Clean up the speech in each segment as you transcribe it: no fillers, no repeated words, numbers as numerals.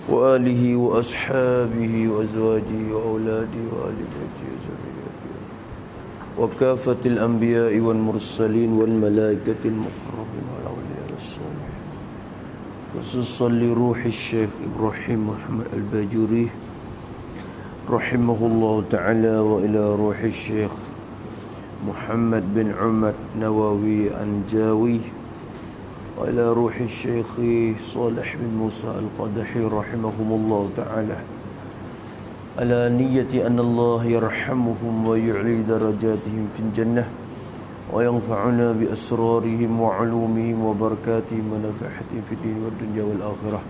وآله وأصحابه وأزواجه وأولاده وآل بيته وذريته وكافة الأنبياء والمرسلين والملائكة المقربين والأولياء الصالحين خصوصا لروح الشيخ إبراهيم محمد الباجوري رحمه الله تعالى وإلى روح الشيخ محمد بن عمر نووي أنجاوي وإلى روح الشيخ صالح بن موسى القدحي رحمهم الله تعالى على نية أن الله يرحمهم ويعلي درجاتهم في الجنة وينفعنا بأسرارهم وعلومهم وبركاتهم ونفحتهم في الدين والدنيا والآخرة.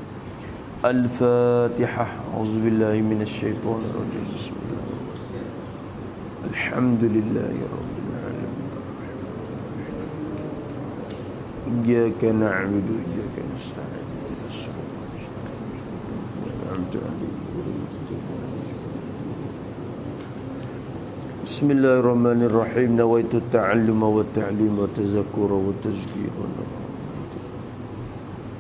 الفاتحة. أعوذ بالله من الشيطان الرجيم. بسم الله الحمد لله رب العالمين إياك نعبد وإياك نستعين اهدنا الصراط المستقيم أنعمت عليهم غير المغضوب عليهم. بسم الله الرحمن الرحيم. نويت التعلم والتعليم والتذكر والتذكير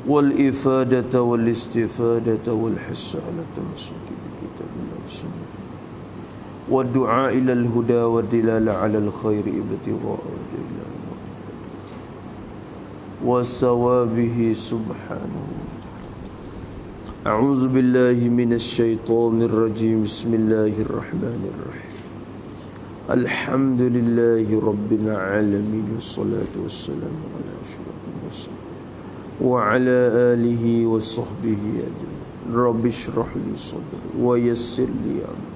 والإفادة والاستفادة والحث على التمسك بكتاب الله والسنة والدعاء إلى الهدى والدلالة على الخير ابتغاء وجه الله وثوابه سبحانه. أعوذ بالله من الشيطان الرجيم. بسم الله الرحمن الرحيم. الحمد لله رب العالمين والصلاة والسلام على أشرف المرسلين وعلى آله وصحبه أجمعين. رب اشرح لي صدري ويسر لي أمري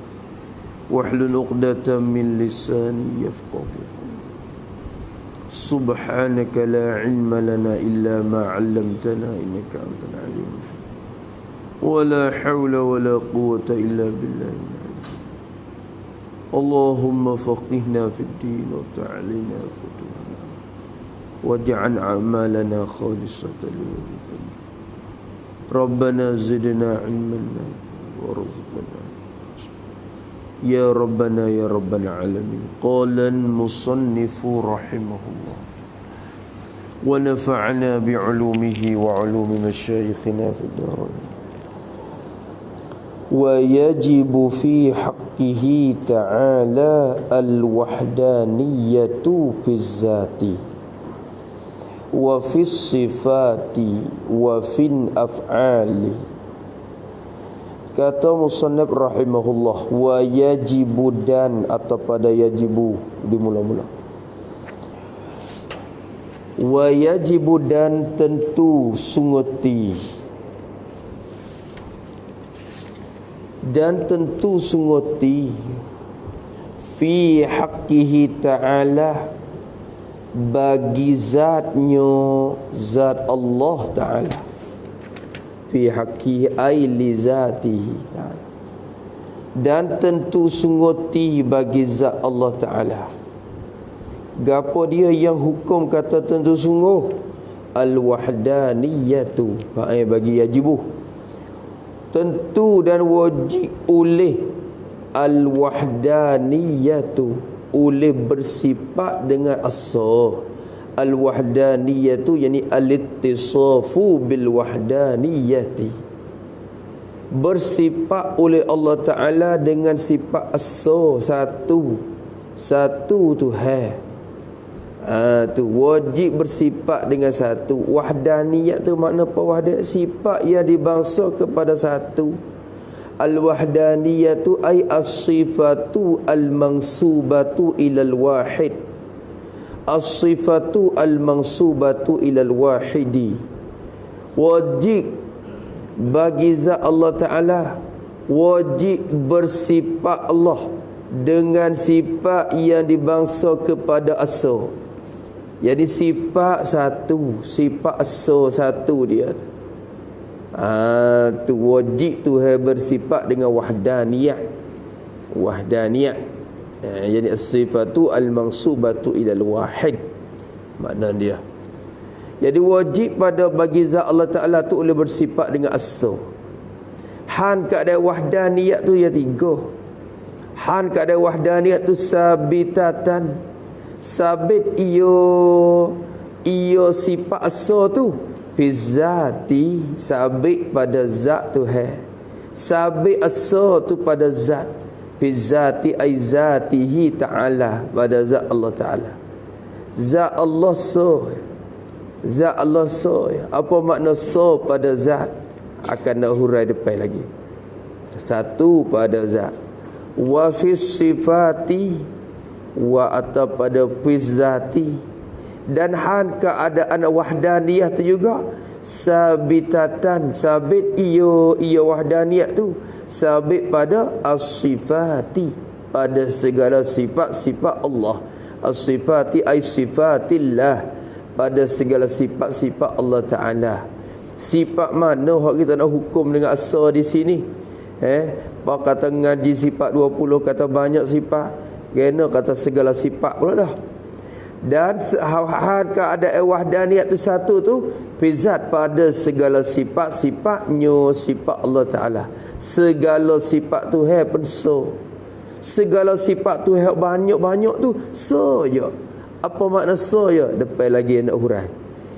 واحلل عقدة من لساني يفقهوا قولي. سبحانك لا علم لنا إلا ما علمتنا إنك أنت العليم الحكيم ولا حول ولا قوة إلا بالله العلي. اللهم فقهنا في الدين وتعلنا فتوحنا واجعل أعمالنا خالصة لوجهك ربنا زدنا علما وارزقنا يا ربنا يا رب العالمين. قال المصنف رحمه الله ونفعنا بعلومه وعلوم مشايخنا في الدارين. ويجب في حقه تعالى الوحدانية في الذات وفي الصفات وفي الأفعال. Kata musannaf rahimahullah, wa yajibu dan atau pada yajibu dimula-mula. Wa yajibu dan tentu sunguti. Dan tentu sunguti fi haqqihi ta'ala bagi zatnya zat Allah Ta'ala. Fi haqqi ay li zatihi ta'ala. Dan tentu sunguti bagi zat Allah Ta'ala. Gapo dia yang hukum kata tentu sungguh? Al-wahdaniyatu. Bagi yajibu. Tentu dan wajib oleh al-wahdaniyatu, oleh bersifat dengan asa. Al-wahdaniyatu yani al-ittisafu bil wahdaniyati, bersifat oleh Allah Ta'ala dengan sifat asa, satu Tuhan. Tu wajib bersifat dengan satu. Wahdaniyat tu makna apa? Wahdaniyat sifat yang dibangsa kepada satu. Al-wahdaniyatu ay as-sifatu al-mansubatu ilal wahid. As-sifatu al-mansubatu ilal wahidi. Wajib bagi zat Allah Ta'ala, wajib bersifat Allah dengan sifat yang dibangsa kepada asa. Jadi sifat satu, sifat asa satu dia. Tu wajib Tuhan bersifat dengan wahdaniyah. Jadi as-sifatu al-mansubatu ilal wahid, makna dia. Jadi wajib pada bagi zat Allah Ta'ala tu boleh bersifat dengan asa. Han keadaan wahdaniyat tu ya tiga. Han keadaan wahdaniyat tu sabitatan, sabit iyo sifat asa tu fi zati, sabit pada zat Tuhan. Sabit asa tu pada zat. Fi zati ay zatihi ta'ala, pada zat Allah Ta'ala. Zat Allah so. Zat Allah so. Apa makna so pada zat? Akan nak hurai depan lagi. Satu pada zat. Wa fi sifati, wa atau pada fi zati, dan han keadaan wahdaniyah tu juga sabitatan, sabit ia wahdaniyah tu sabit pada as-sifati, pada segala sifat-sifat Allah. As-sifati ay sifatillah, pada segala sifat-sifat Allah Ta'ala. Sifat mana hak kita nak hukum dengan asal di sini? Pak kata ngaji sifat 20, kata banyak sifat, kena kata segala sifat pula dah. Dan hal keadaan wahdaniyat tu satu tu fizat, pada segala sifat-sifatnya sifat Allah Ta'ala. Segala sifat tu pun so. Segala sifat tu banyak-banyak tu so je. Apa makna so je? Depan lagi nak hurai.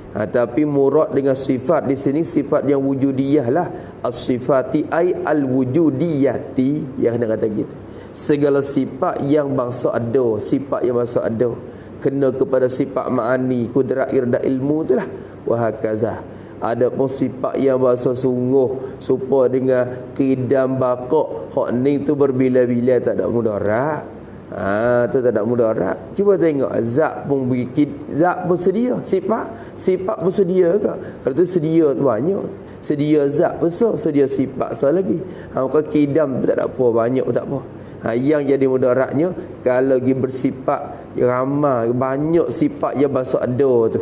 Tapi murad dengan sifat di sini sifat yang wujudiyah lah. As-sifati ay al-wujudiyati, yang nak kata gitu. Segala sifat yang bangsa ada, sifat yang bangsa ada, kena kepada sifat ma'ani, kudrat, irda, ilmu tu lah. Wahakaza. Ada pun sifat yang bahasa sungguh supaya dengan qidam bakok, hak ni tu berbila-bila tak ada mudarat. Tu tak ada mudarat. Cuba tengok zat pun zat pun sedia, sifat pun sedia ke? Kalau tu sedia tu banyak. Sedia zat pun so, sedia sifat so lagi. Maka qidam tak ada apa, banyak pun tak apa. Yang jadi mudaratnya kalau pergi bersifat ramai, banyak sifat yang bahasa ada tu.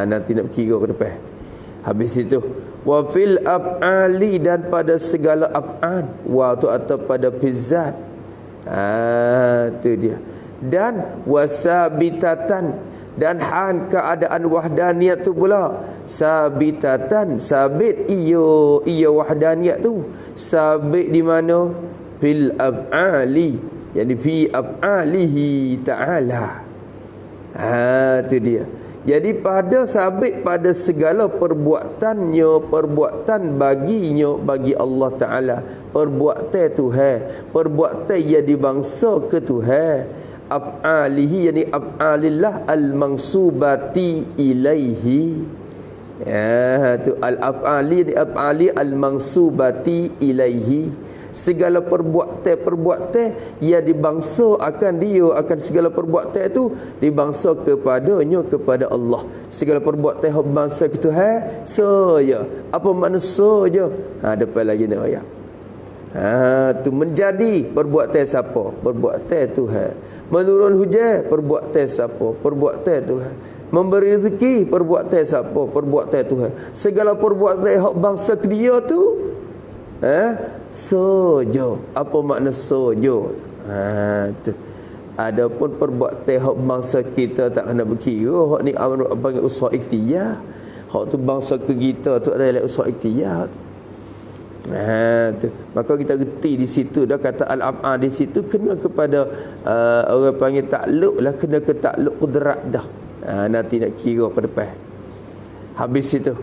Nanti nak kira ke depan. Habis itu wa fil af'ali, dan pada segala af'al. Wa tu atau pada fizat. Tu dia. Dan wasabitatan, dan han keadaan wahdaniyat tu pula sabitatan, sabit ia wahdaniyat tu sabit di mana? Fil af'ali, yani fi af'alihi ta'ala. Tu dia. Jadi pada sabit pada segala perbuatannya, perbuatan baginya, bagi Allah Ta'ala. Perbuatan Tuhan, perbuatan yang dibangsa ke Tuhan. Af'alihi, yani af'alillah al-mangsubati ilaihi. Tu al-af'ali, al-af'ali al-mangsubati ilaihi. Segala perbuatan yang dibangsa akan dia, akan segala perbuatan itu dibangsa kepadanya, kepada Allah. Segala perbuatan yang bangsa ke Tuhan saja. Apa makna saja? Depan lagi nak ayat. Tu menjadi perbuatan siapa? Perbuatan Tuhan. Menurun hujan, perbuatan siapa? Perbuatan Tuhan. Memberi rezeki, perbuatan siapa? Perbuatan Tuhan. Segala perbuatan yang bangsa ke dia tu sojo. Apa makna sojo? Tu. Adapun perbuatan hak bangsa kita tak kena berkira. Hak ni panggil usaha ikhtiar. Hak tu bangsa ke kita tu adalah usaha ikhtiar. Tu. Maka kita reti di situ dah kata al-af'al di situ kena kepada orang panggil takluk lah, kena ke takluk kudrat dah. Nanti nak kira ke depan. Habis itu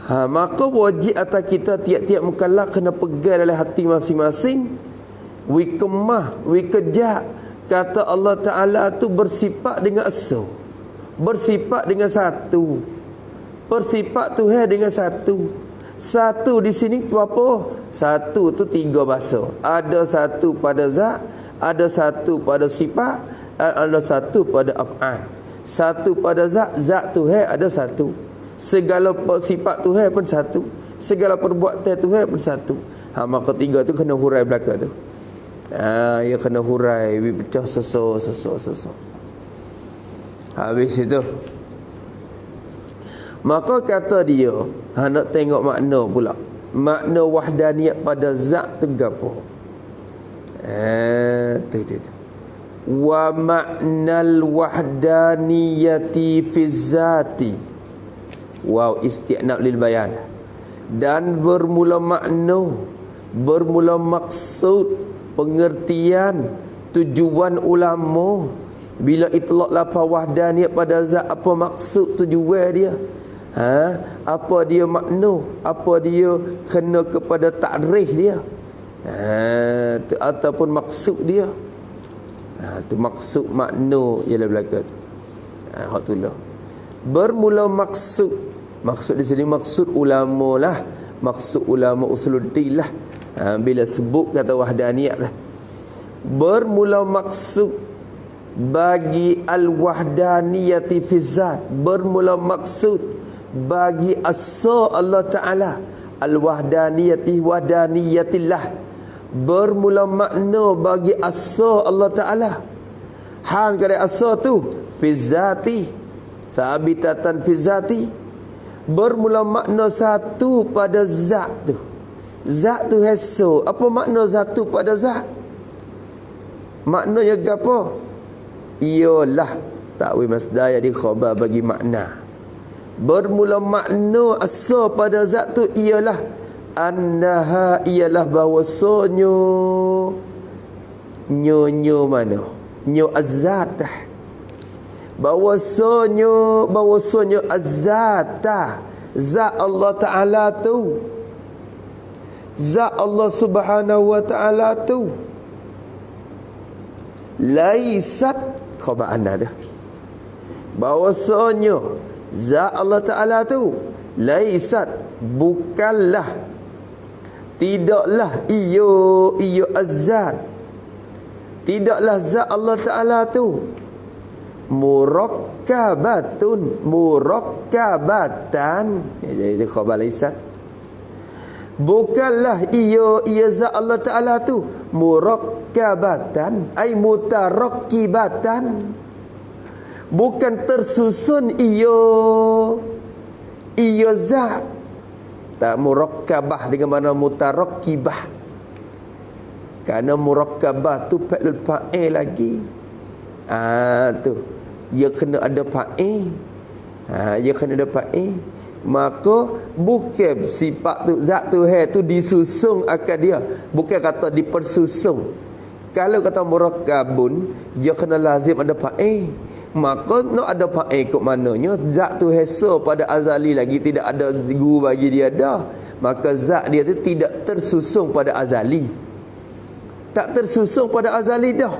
maka wajib atas kita tiap-tiap mukallaf kena pegang dalam hati masing-masing. Wikemah, wikejak, kata Allah Ta'ala tu bersifat dengan asa, bersifat dengan satu, bersifat Tuhan dengan satu. Satu di sini tu apa? Satu tu tiga bahasa. Ada satu pada zat, ada satu pada sifat, ada satu pada af'al. Satu pada zat, zat Tuhan ada satu. Segala sifat Tuhan pun satu. Segala perbuatan Tuhan pun satu. Maka tiga tu kena hurai belakang tu. Ya kena hurai, pecah seso. Habis itu maka kata dia, nak tengok makna pula. Makna wahdaniyat pada zat tu gapo? Tu. Wa ma'nal wahdaniyati fi zati. Wow, isti'nab lil bayan. Dan bermula makna, bermula maksud, pengertian, tujuan ulama bila itlaq lafaz wahdaniyah pada zat, apa maksud tujuan dia? Apa dia makna, apa dia kena kepada takrif dia, ataupun maksud dia. Tu maksud makna ialah belaka tu. Hak tu lah. Bermula maksud di sini maksud ulama lah, maksud ulama usuluddin lah. Bila sebut kata wahdaniyat lah. Bermula maksud bagi al-wahdaniyati fi zat, bermula maksud bagi asa Allah Ta'ala, al-wahdaniyati wahdaniyatillah, bermula makna bagi asa Allah Ta'ala. Han kata asa tu fi zati, sabitatan fi zati, bermula makna satu pada zat tu. Zat tu heso. Apa makna satu pada zat? Maknanya apa? Ialah takwil masdar yang dikhabar bagi makna. Bermula makna asa pada zat tu ialah annaha, ialah bahawasanya nyo mana? Nyo azat. Bahawasanya azat, zat Allah Ta'ala tu, zat Allah Subhanahu wa Ta'ala tu, laisat khabar anna dah. Bahawasanya zat Allah Ta'ala tu laisat, bukanlah, tidaklah iyo azat, tidaklah zat Allah Ta'ala tu murakkabatan. Jadi khabar laisat, bukanlah ia zat Allah Ta'ala tu murakkabatan ay mutarakkibatan, bukan tersusun ia zat. Tak murakkabah dengan mana mutarakkibah, kerana murakkabah tu fa'il fa'il lagi. Tu ia kena ada fa'il. Ia kena ada fa'il. Maka bukan sifat tu, zat tu tu disusun akan dia, bukan kata dipersusun. Kalau kata murakkabun, dia kena lazim ada fa'il. Maka nak ada fa'il kot maknanya zat tu hesa pada azali lagi, tidak ada guru bagi dia dah. Maka zat dia tu tidak tersusun pada azali, tak tersusun pada azali dah.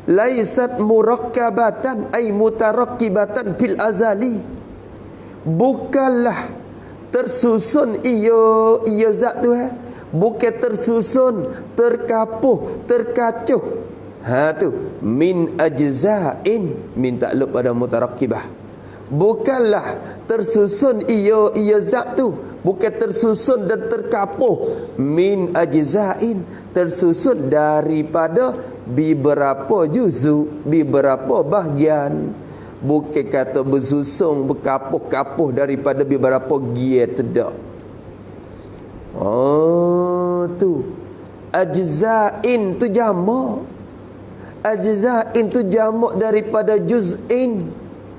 Laisat murakkabatan ay mutarakkibatan fil azali, bukanlah tersusun ia zat tu, bukan tersusun, terkapuh, terkacuh. Tu min ajza'in, min takluk pada mutarakkibah. Bukanlah tersusun ia zat tu, bukan tersusun dan terkapuh, min ajza'in, tersusun daripada beberapa juzuk, beberapa bahagian. Bukan kata bersusun, berkapuh-kapuh daripada beberapa gia, tidak. Tu ajza'in tu jamak. Ajza'in tu jamak daripada juz'in.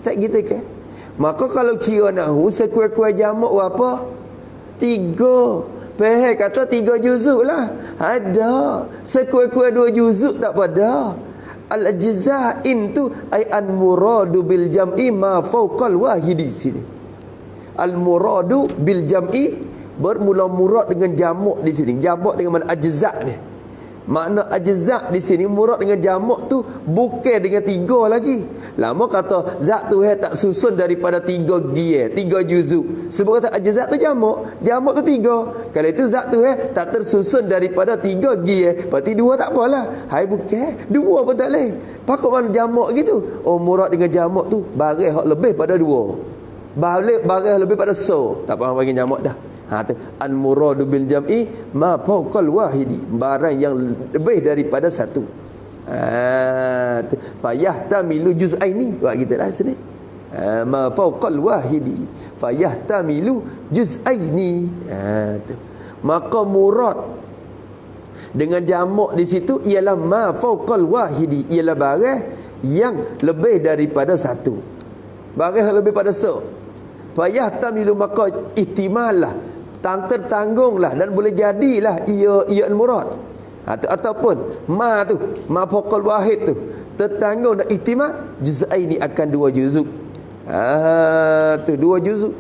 Tak gitu ke? Maka kalau kira nahu, sekuat-kuat jamak apa? 3. Faham kata 3 juzuk lah. Ada. Sekuat-kuat 2 juzuk tak pada. Al-ajza'in tu ay an-muradu bil jam'i ma fawqal wahidi. Sini. Al-muradu bil jam'i, bermula murad dengan jamak di sini. Jamak dengan mana ajza' ni. Makna ajza' di sini murad dengan jamak tu bukan dengan 3 lagi. Lama kata zat tu tak susun daripada 3 gia, 3 juzuk. Sebab kata ajza' tu jamak, jamak tu 3. Kalau itu zat tu tak tersusun daripada 3 gia, berarti 2 tak apalah. Hai bukan, 2 pun tak boleh. Pakok mana jamak gitu. Oh, murad dengan jamak tu barang hak lebih pada 2. Barang lebih pada so. Tak apa bagi jamak dah. Tu al-muradu bil jam'i ma fawqal wahidi, barang yang lebih daripada 1. Fayahtamilu juz'aini, buat kita dah sini. Ma fawqal wahidi fayahtamilu juz'aini. Maka murad dengan jamak di situ ialah ma fawqal wahidi, ialah barang yang lebih daripada 1. Barang yang lebih pada so. Fayahtamilu, maka ihtimal lah, tertanggunglah dan boleh jadilah ia al-murad. Ataupun ma tu, ma fawqal wahid tu tertanggung dan ihtimal juz'aini, akan 2 juzuk. Tu 2 juzuk.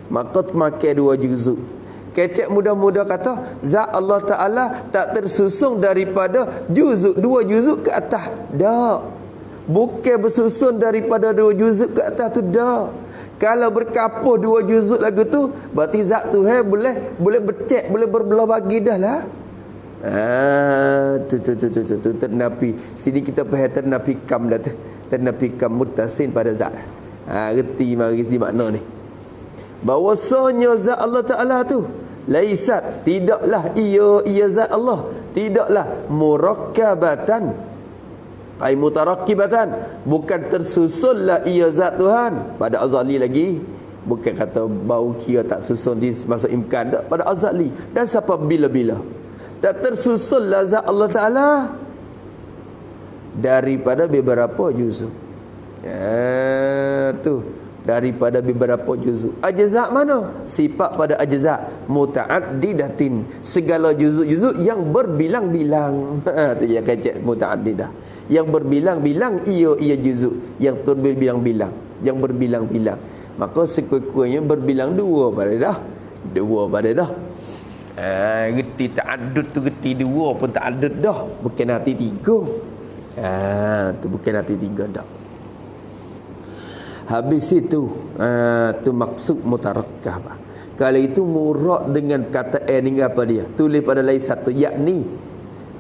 maka makan 2 juzuk. Kecek muda-muda kata zat Allah Ta'ala tak tersusun daripada juzuk 2 juzuk ke atas. Tak. Bukan bersusun daripada 2 juzuk ke atas tu, dah. Kalau berkapuh 2 juzuk lagu tu, berarti zat tu boleh bercek, boleh berbelah bagi dah lah. Tu ternapi. Sini kita faham ternapi kam dah tu. Ternapi kam muttasin pada zat. Reti mari di makna ni. Bahawasanya zat Allah Ta'ala tu laisat, tidaklah ia zat Allah, tidaklah murakkabatan, ai mutarakkibatan, bukan tersusunlah ia zat Tuhan. Pada azali lagi, bukan kata bau kira tak susun di masuk imkan, tak, pada azali. Dan sampai bila-bila tak tersusunlah zat Allah Ta'ala daripada beberapa juzuk. Tu daripada beberapa juzuk. Ajza' mana? Sifat pada ajza' muta'addidatin, segala juzuk-juzuk yang berbilang-bilang. Tu yang kecek muta'addidah, yang berbilang-bilang, ia juzuk yang berbilang-bilang, yang berbilang-bilang. Maka sekuat-kuatnya berbilang 2 pada dah. 2 pada dah. Geti ta'addud tu, geti 2 pun ta'addud dah, bukan hati 3. Tu bukan hati 3 dah. Habis itu tu maksud mutarakkab. Kalau itu murad dengan kata ni apa dia? Tulis pada lain satu, yakni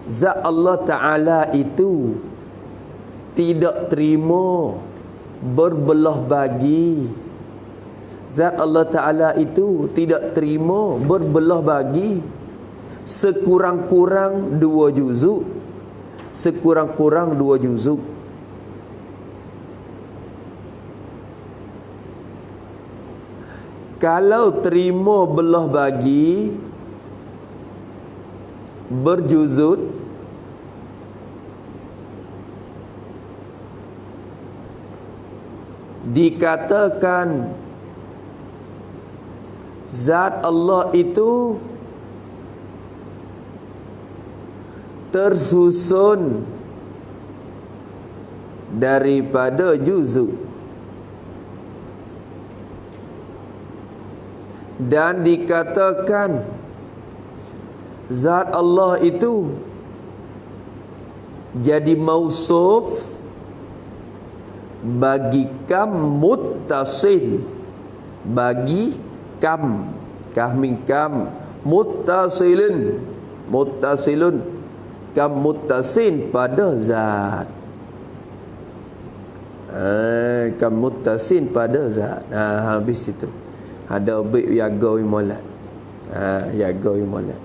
zat Allah Ta'ala itu tidak terima berbelah bagi. Zat Allah Ta'ala itu tidak terima berbelah bagi sekurang-kurang 2 juzuk. Sekurang-kurang 2 juzuk. Kalau terima belah bagi berjuzut, dikatakan zat Allah itu tersusun daripada juzuk. Dan dikatakan zat Allah itu jadi mausuf bagi kam muttasil, bagi kam min kam muttasilun, muttasilun kam muttasin pada zat. Kam muttasin pada zat. Habis itu ada baik yaga wimalat. Yaga wimalat.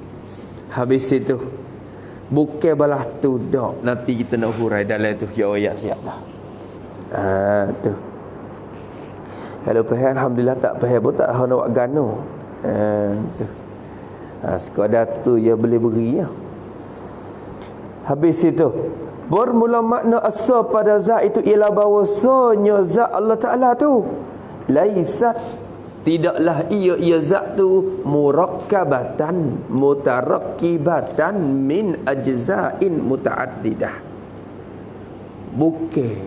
Habis itu bukan balas tu dak. Nanti kita nak hurai dalam tu ya ayat siap dah. Tu. Kalau faham alhamdulillah, tak faham pun tak nak buat gano. Tu. Sekadar tu ya boleh beri ya. Habis itu bermula makna asal pada zat itu ialah bahawasanya zat Allah Ta'ala tu laisat, tidaklah ia zat tu murakkabatan mutarakkibatan min ajza'in muta'addidah. Bukan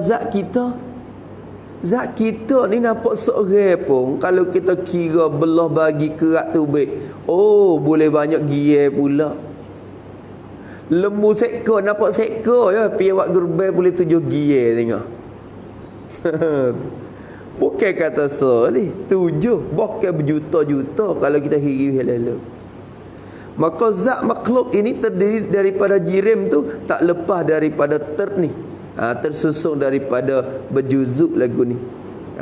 zat kita. Zat kita ni nampak seorang pun kalau kita kira belah bagi kerat tu baik, oh boleh banyak gie pula. Lembu sekor nampak sekor ya, pi awak gerbai boleh 7 gie tengok. Bukan kata soleh 7, bukan berjuta-juta kalau kita hiri lalu. Maka zat makhluk ini terdiri daripada jirim tu tak lepas daripada tersusun daripada berjuzuk lagu ni.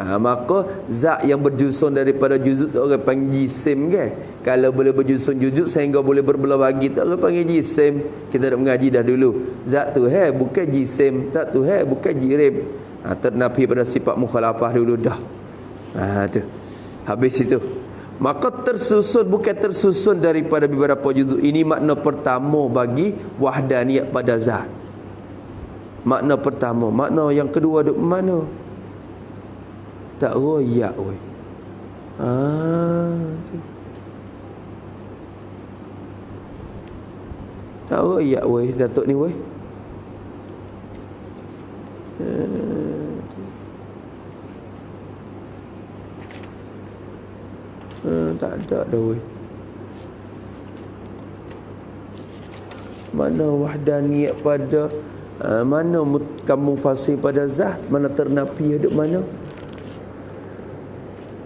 Maka zat yang berjusun daripada juzuk tu orang panggil jisim kan. Kalau boleh berjusun juzuk sehingga boleh berbelah bagi tu orang panggil jisim. Kita dah mengaji dah dulu. Zat tu bukan jisim, zat tu bukan jirim. Ternafi pada sifat mukhalafah dulu dah. Tu. Habis itu maka tersusun, bukan tersusun daripada beberapa juzuk. Ini makna pertama bagi wahdaniyat pada zat. Makna pertama. Makna yang kedua duk mana? Tak royak weh. Tak royak weh Datuk ni weh. Tak ada weh. Mana wahdaniyat pada mana kamu pasir pada zat, mana ternapi duduk mana?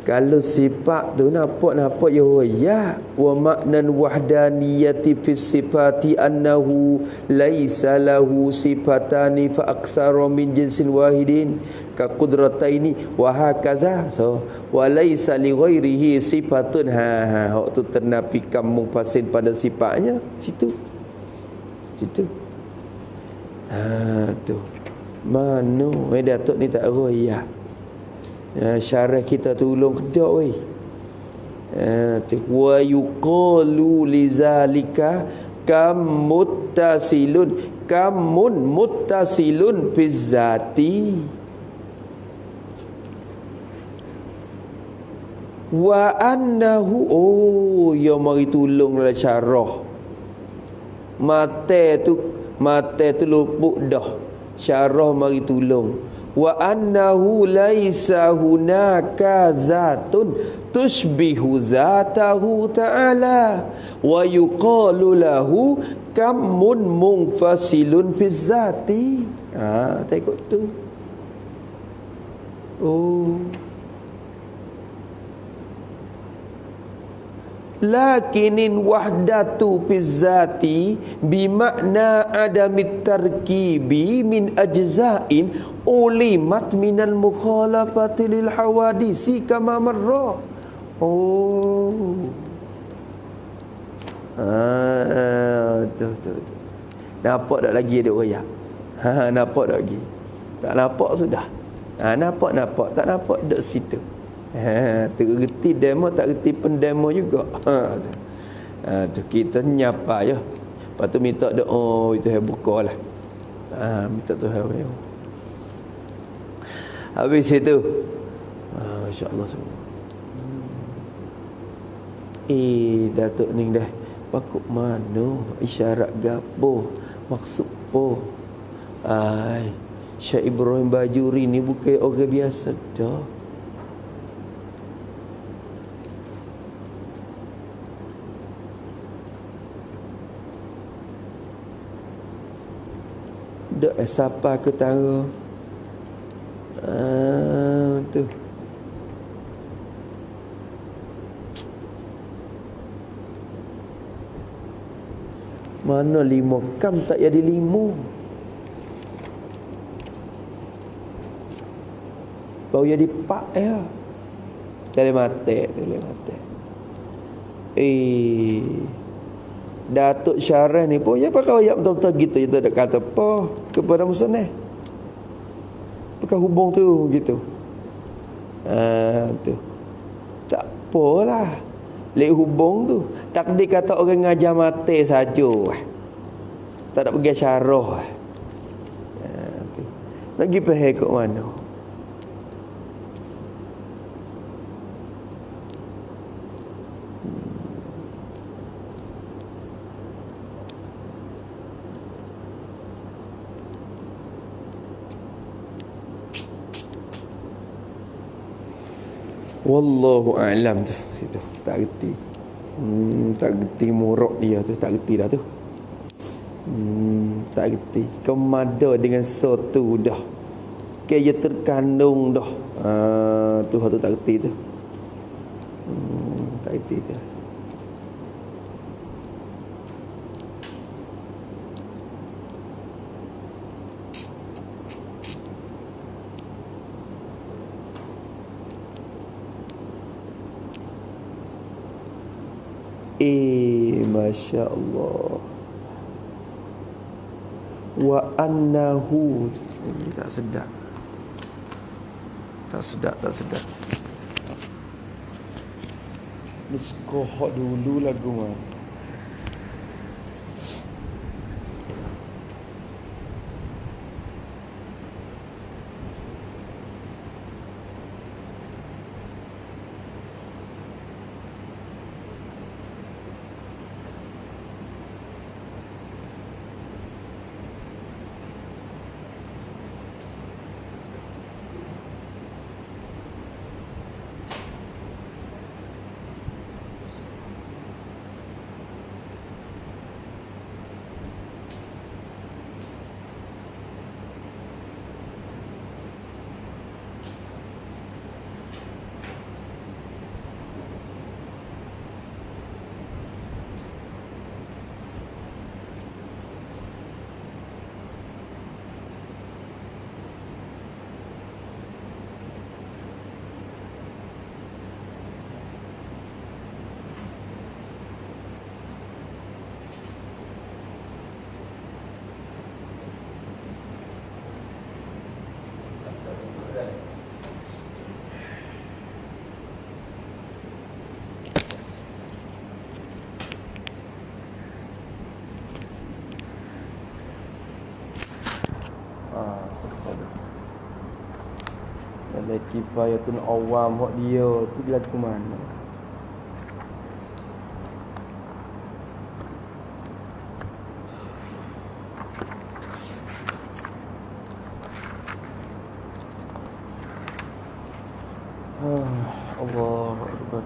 Kalau sifat tu nampak ya wa maknan wahdaniyati fi sifati annahu laisa lahu sifatani fa aksara min jinsin wahidin ka qudrataini wa hakaza. So wa laisa li ghairihi sifatun hak tu ternapi kamu pasir pada sifatnya situ tu mana Datuk ni tak royak. Syarah kita tolong kedak weh. Wa yuqalu lizalika kamun muttasilun bizzati wa annahu ya mari tolong dalam syarah. Mate tu lupuk dah. Syarah mari tolong. Wa annahu laisa hunaka zatun tushbihu zatahu ta'ala wa yuqalu lahu kamun munfasilun bizzati. Tengok tu. Lakinin wahdatu bizzati bimakna adamit tarkibi min ajza'in ulimat minal mukhalafati lil hawadisi kama marra. Tu. Nampak tak lagi ada royak? Nampak tak lagi? Tak nampak sudah. Nampak tak nampak duduk situ. Tergerti demo tak gerti pendemo juga. Tu kita nyapa je. Lepas tu minta doa itu bukalah. Minta Tuhan. Habis itu insya-Allah semua. Datuk ni dah pakuk mana isyarat gapo maksud po. Syekh Ibrahim Bajuri ni bukan orang biasa dah. Dak siapa ke tara. Tu. Mana 5 kam tak jadi 5. Baru jadi 4 ya. Dari mati. Datuk Syarah ni pun ya pakai ayat betul-betul gitu. Dia tak kata apa kepada musnah. Pakai hubung tu gitu. Tu. Tak apalah. Lek hubung tu. Takdir kata orang ngajar mati saja. Tak nak pergi syarah. Tu. Nak pergi pahal kat mana? Wallahu a'lam tu situ. Tak reti. Tak reti murak dia tu, tak reti dah tu. Tak reti. Kemada dengan sotu dah. Kaya terkandung dah. Tu tak reti tu. Tak reti tu. Masya Allah. Wa annahu. Tak sedap. Nuskoh dulu lagu mana. Dalam kifayatun awam hak dia tu lagu mana? Allahu Akbar.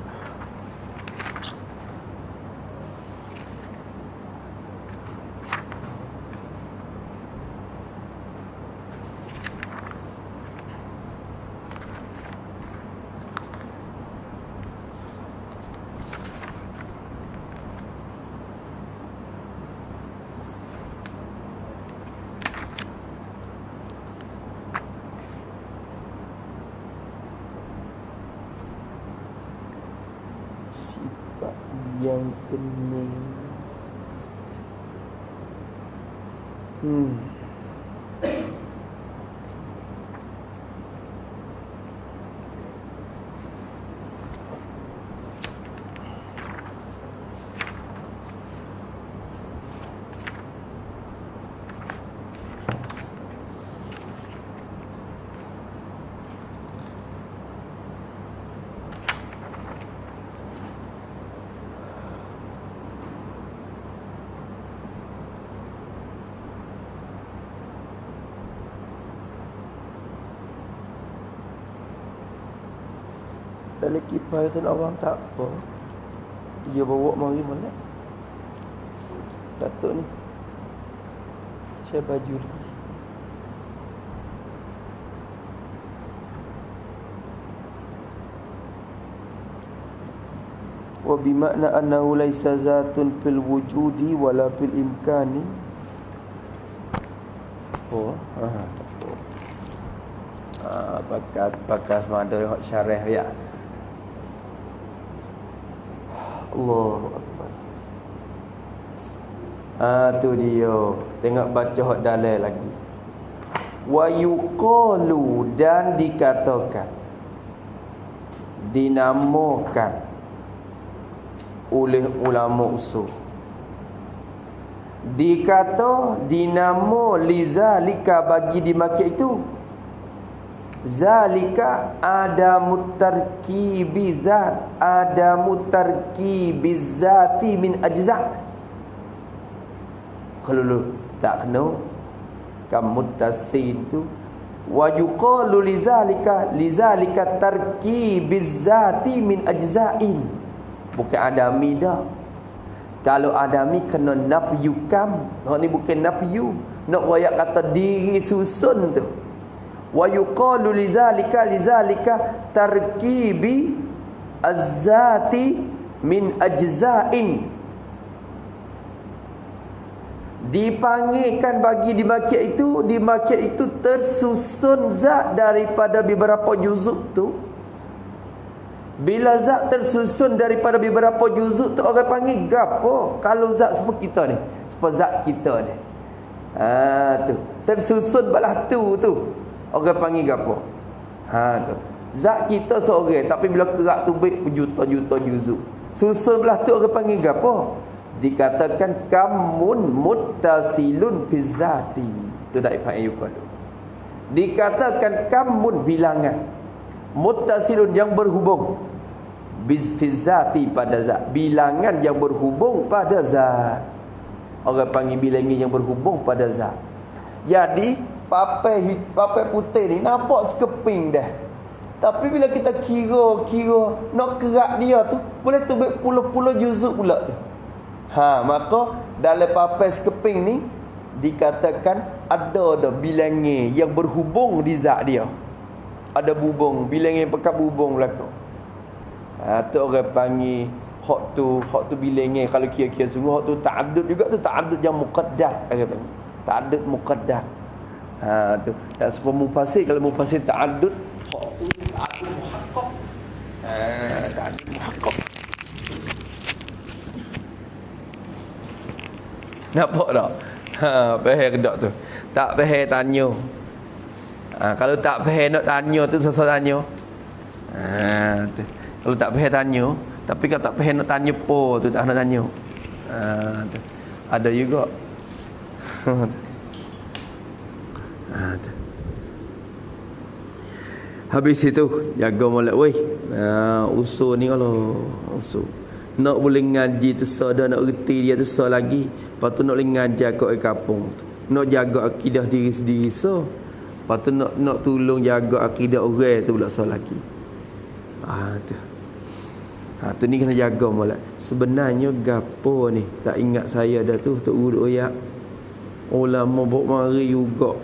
Sifat yang penuh. Dalam kifayatul awam tak apa. Dia bawa mari molek. Datuk ni. Saya baju lagi. Wa bimakna annahu laysa zatun fil wujudi wala fil imkani. Bakas mada hak syarah ya. Allahu Akbar. Tu dia. Tengok baca hak dalil lagi. Wa yuqalu, dan dikatakan, dinamakan oleh ulama usul. Dikata dinamo lizalika, bagi dimakai itu. Zalika adamu tarkibi zat, adamu tarkibi zati min ajza'. Kalau lu tak kena kam muttasin tu, wa yuqalu lizalika tarkibi zati min ajza'in. Bukan adami dah. Kalau adami kena nafyu kam. Hak ni bukan nafyu, nak royak kata diri susun tu. Wa yuqalu lizalika tarkibi az-zati min ajza'in. Dipanggilkan bagi dimakai itu tersusun zat daripada beberapa juzuk tu. Bila zat tersusun daripada beberapa juzuk tu, orang panggil gapo? Kalau zat semua kita ni, semua zat kita ni, tu tersusun balah tu orang panggil gapo? Tu zat kita seorang, tapi bila kerak tu baik berjuta-juta juzuk, susun belah tu orang panggil gapo? Dikatakan kamun muttasilun fi zati. Tu dak ifai yuqalu. Dikatakan kamun bilangan, muttasilun yang berhubung, fi zati pada zat, bilangan yang berhubung pada zat. Orang panggil bilangan yang berhubung pada zat. Jadi papai putih ni nampak sekeping dah. Tapi bila kita kira nak kerak dia tu, boleh tu puluh-puluh juzuk pula tu. Maka dalam papai sekeping ni dikatakan ada bilangan yang berhubung di zat dia. Ada bubung, bilangan pekat bubung belaka. Tu orang panggil hak tu bilangan. Kalau kira-kira sungguh hak tu ta'addud juga, tu ta'addud yang muqaddar orang panggil. Ta'addud muqaddar. Tu tak semua mufassir. Kalau mufassir ta'addud, hak tu ta'addud muhaqqaq. Ta'addud muhaqqaq. Nampak tak? Faham ke tak tu? Tak faham tanya. Kalau tak faham nak tanya tu susah tanya. Tu. Kalau tak faham tanya, tapi kalau tak faham nak tanya po tu tak nak tanya. Tu. Ada juga. Tu. Habis itu jaga molek weh. Usul ni Allah, usul. Nak boleh ngaji tu dah nak reti dia tu lagi. Lepas tu nak boleh ngajar kat kampung tu. Nak jaga akidah diri sendiri Lepas tu nak tolong jaga akidah orang tu pula lagi. Tu. Tu ni kena jaga molek. Sebenarnya gapo ni? Tak ingat saya dah tu Tok Guru Oyak. Ulama bawa mari juga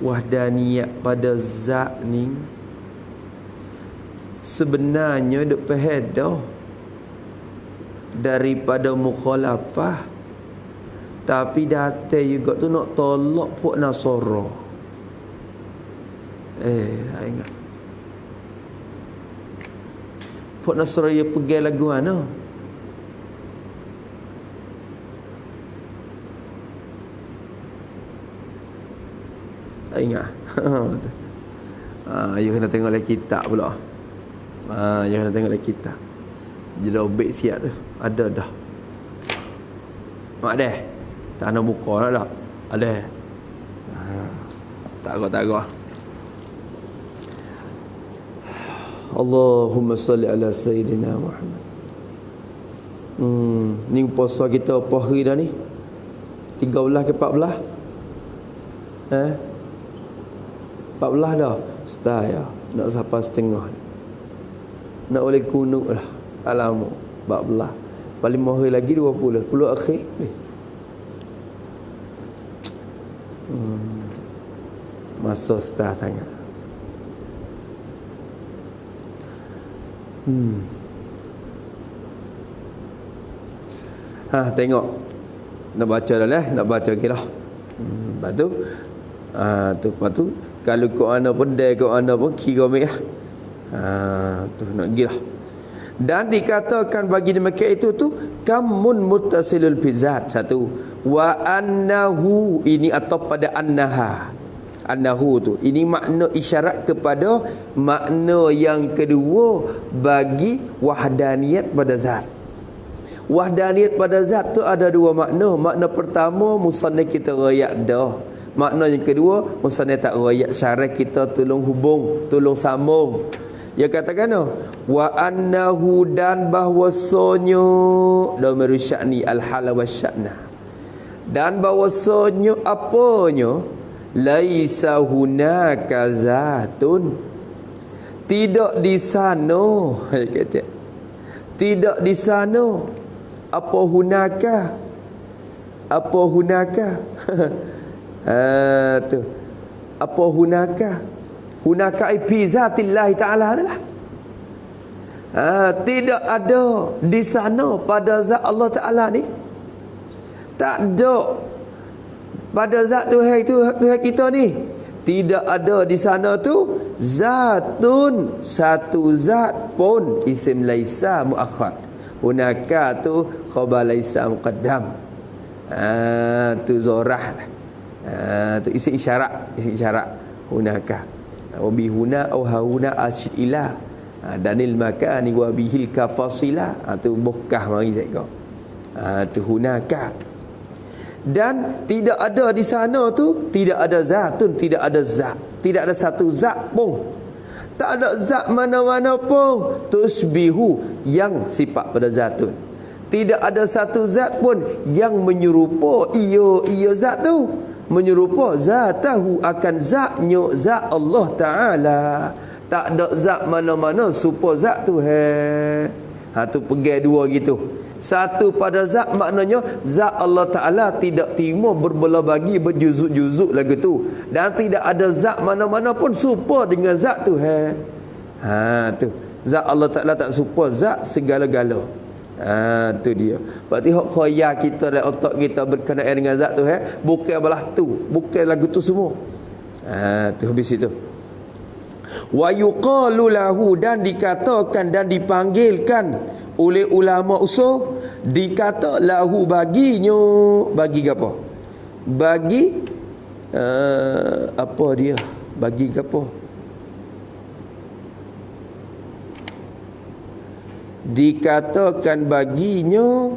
wahdaniyat pada zat ni sebenarnya duk pehedah daripada mukhalafah, tapi datang juga tu nak tolak puak Nasara. Ingat puak Nasara dia pergi lagu mana? Ingat. You kena tengok lagi kitab pula. You kena tengok lagi kitab. Jadi obek siap tu. Ada dah. Mak dah. Tak ada muka dah. Ada. Tak agak. Allahumma salli ala Sayyidina Muhammad. Ni puasa kita apa hari dah ni? 13 ke 14? 14 dah. Setah ya. Nak sampai setengah. Nak boleh kunut lah. Alamak. 14. Paling mahal lagi 20. 10 akhir. Masa setah sangat. Tengok. Nak baca dah lah. Nak baca lagi lah. Lepas tu. Lepas tu. Kalau kau ana pun dia kau ana pun kira merah. Tu nak gilah. Dan dikatakan bagi mereka itu tu kamun muttasilul bizat satu. Wa annahu ini atau pada annaha. Annahu tu ini makna isyarat kepada makna yang kedua bagi wahdaniyat pada zat. Wahdaniyat pada zat tu ada dua makna. Makna pertama musannaf kita rakyat dah. Makna yang kedua musannaf tak rakyat syarat kita tolong hubung, tolong sambung. Dia katakan wa annahu dan bahwasanya dhamir sya'ni al-hal wa sya'na. Dan bahwasanya apanya laisa hunaka zatun, tidak di sana, kata tidak di sana apa hunaka tu apa hunaka fi zatillah ta'ala adalah tidak ada di sana pada zat Allah Ta'ala ni, tak ada pada zat Tuhan kita ni, tidak ada di sana tu zatun, satu zat pun. Isim laisa muakhar, hunaka tu khabar laisa muqaddam. Tu zorah. Tu isi isyarat hunaka wa bihuna au hauna asyid ila danil makani wa bihil kafasila. Tu bukah mari saya tu hunaka. Dan tidak ada di sana tu tidak ada zatun, tidak ada zat, tidak ada satu zat pun, tak ada zat mana-mana pun tusbihu yang sifat pada zatun. Tidak ada satu zat pun yang menyerupa ia zat tu, menyerupa zatahu akan zatnya zat Allah Ta'ala. Tak ada zat mana-mana serupa zat tu. Tu pergi dua gitu. Satu pada zat maknanya zat Allah Ta'ala tidak terima berbelah bagi berjuzuk-juzuk lagu tu. Dan tidak ada zat mana-mana pun serupa dengan zat tu. Tu zat Allah Ta'ala tak serupa zat segala-gala. Tu dia. Berarti hak khoya kita dan otak kita berkenaan dengan zat tu bukan belah tu, bukan lagu tu semua. Tu habis itu. Wa yuqalu lahu, dan dikatakan dan dipanggilkan oleh ulama usul, dikata lahu baginya, bagi apa? Bagi apa dia? Bagi apa? Dikatakan baginya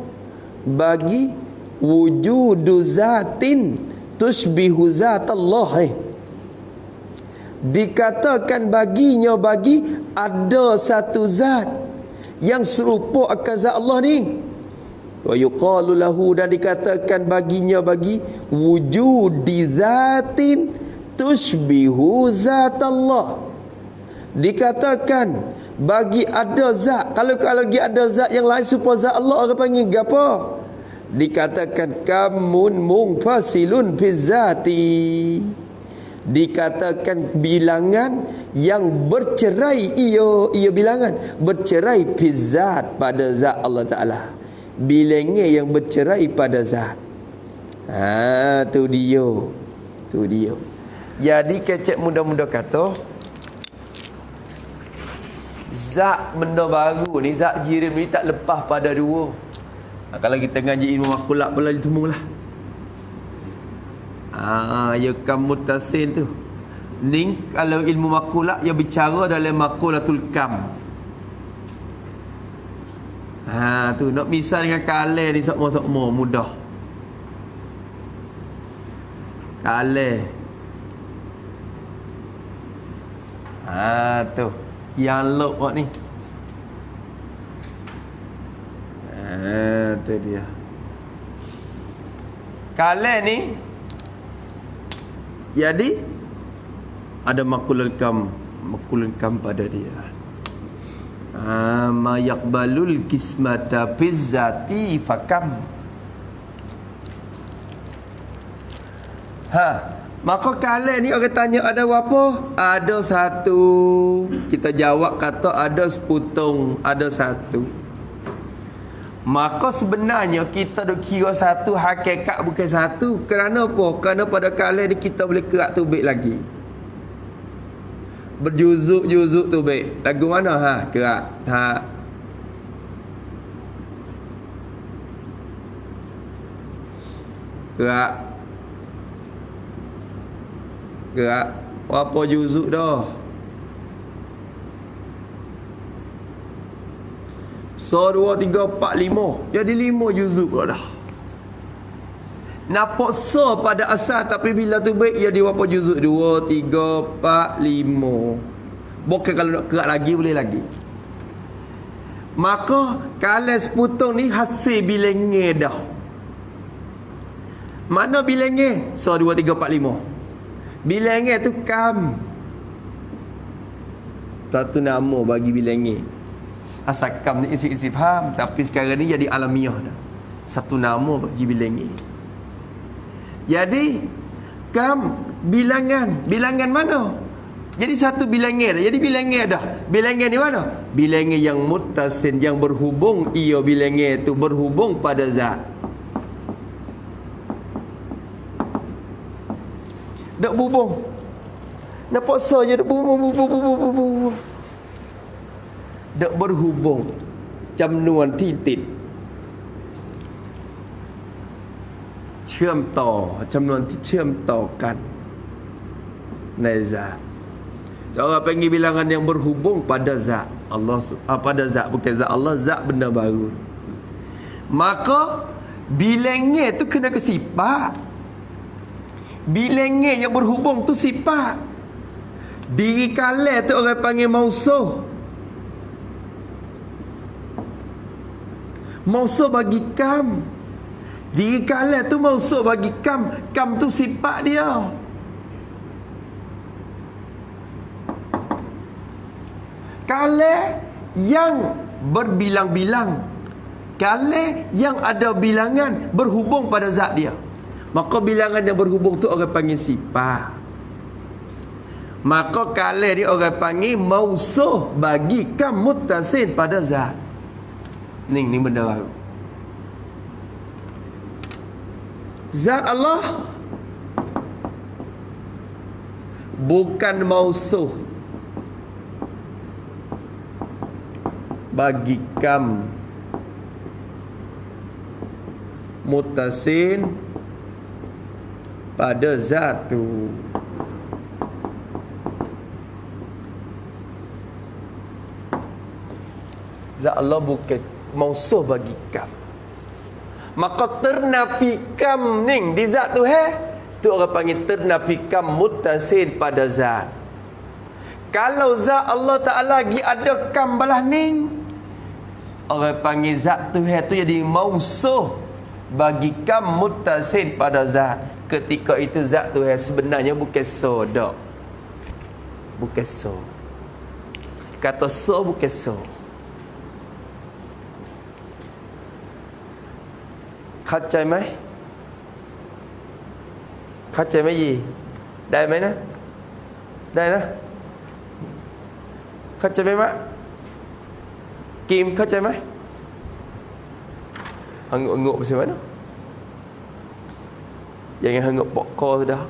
bagi wujudu zatin tushbihu zatallah. dikatakan baginya bagi ada satu zat yang serupa akan zat Allah ni. Wa yuqalu lahu, dan dikatakan baginya bagi wujudi zatin tushbihu zat Allah. Dikatakan bagi ada zat, kalau ada zat yang lain serupa zat Allah, orang panggil apa? Dikatakan kamun munfasilun fi zati. Dikatakan bilangan yang bercerai, ia bilangan bercerai fi zat, pada zat Allah Ta'ala. Bilangan yang bercerai pada zat. Tu dia. Jadi kecek muda-muda kata zat benda baru ni, zat jirim ni tak lepas pada dua. Kalau kita ngaji ilmu makulat pula ditemulah. Ya kam mutasin tu. Ni kalau ilmu makulat ya bicara dalam makulatul kam. Tu nak misal dengan kalah ni sama-sama mudah. Kalah. Tu yang lok ni. Tu dia. Kalah ni jadi ada makulul kam pada dia. Ma yaqbalul kismata fizzati fakam. Maka kali ni orang tanya ada apa? Ada satu. Kita jawab kata ada seputung, ada satu. Maka sebenarnya kita duk kira satu, hakikat bukan satu. Kerana apa? Kerana pada kali ni kita boleh kerak tubik lagi. Berjuzuk-juzuk tubik. Lagu mana? Kerak. Kerak. Apa juzuk dah? So 2, 3, 4, 5. Jadi 5 juzuk dah. Nampak so pada asal, tapi bila tu baik jadi berapa juzuk? 2, 3, 4, 5. Bukan kalau nak kerak lagi boleh lagi. Maka kalau seputung ni hasil bilangnya dah. Mana bilangnya? So 2, 3, 4, 5. Bilangnya tu kam. Satu nama bagi bilangnya. Asal kam ni isi faham, tapi sekarang ni jadi alamiah dah. Satu nama bagi bilangnya. Jadi kam bilangan mana? Jadi satu bilangan dah. Jadi bilangan dah. Bilangan ni mana? Bilangan yang muttasin, yang berhubung. Ia bilangan tu berhubung pada zat. Dak bubung. Nampak saja dak bubung. Dak berhubung. Jumnuan titik. เชื่อมต่อจำนวนที่เชื่อมต่อกันในซาต Orang panggil bilangan yang berhubung pada zat Allah, pada zat, bukan zat Allah, zat benda baru. Maka bilangnya tu kena ke sifat. Bilangnya yang berhubung tu sifat. Diri kalah tu orang panggil mausuh. Mausuh bagi kam. Diri kalah tu mausuh bagi kam. Kam tu sifat dia. Kalah yang berbilang-bilang, kalah yang ada bilangan berhubung pada zat dia. Maka bilangan yang berhubung tu orang panggil sifat. Maka kalah dia orang panggil mausuh bagi kam muttasin pada zat. Ni benda baru. Zat Allah bukan mausuh bagi kam muttasin pada zat tu. Zat Allah bukan mausuh bagi kam. Maka ternafi kam ning di zat tu tu orang panggil ternafi kam muttasin pada zat. Kalau zat Allah Ta'ala lagi ada kam balah ning, orang panggil zat Tuhan tu jadi mausuh bagi kam muttasil pada zat. Ketika itu zat Tuhan sebenarnya bukan so dak. Bukan so. Kata so bukan so. Kacai mai? Kacai mai gì? Đây mấy nó? Đây đó. Kacai mai mak? Kim kacai mai? Hanguk-hanguk macam mana? Jangan hanguk pokok tu dah.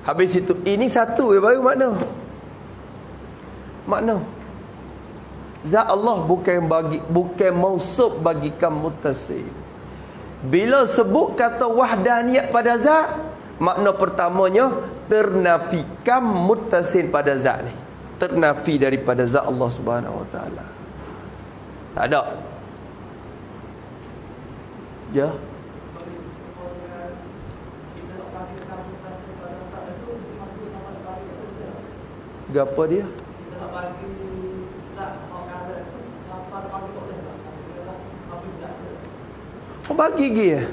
Habis itu, ini satu baru makna. Makna zat Allah bukan mausuf bagi kam muttasil. Bila sebut kata wahdaniyat pada zat, makna pertamanya ternafikan muttasil pada zat ni. Ternafi daripada zat Allah Subhanahu Wa Taala. Tak ada. Ya. Gapo dia? Oh, bagi dia.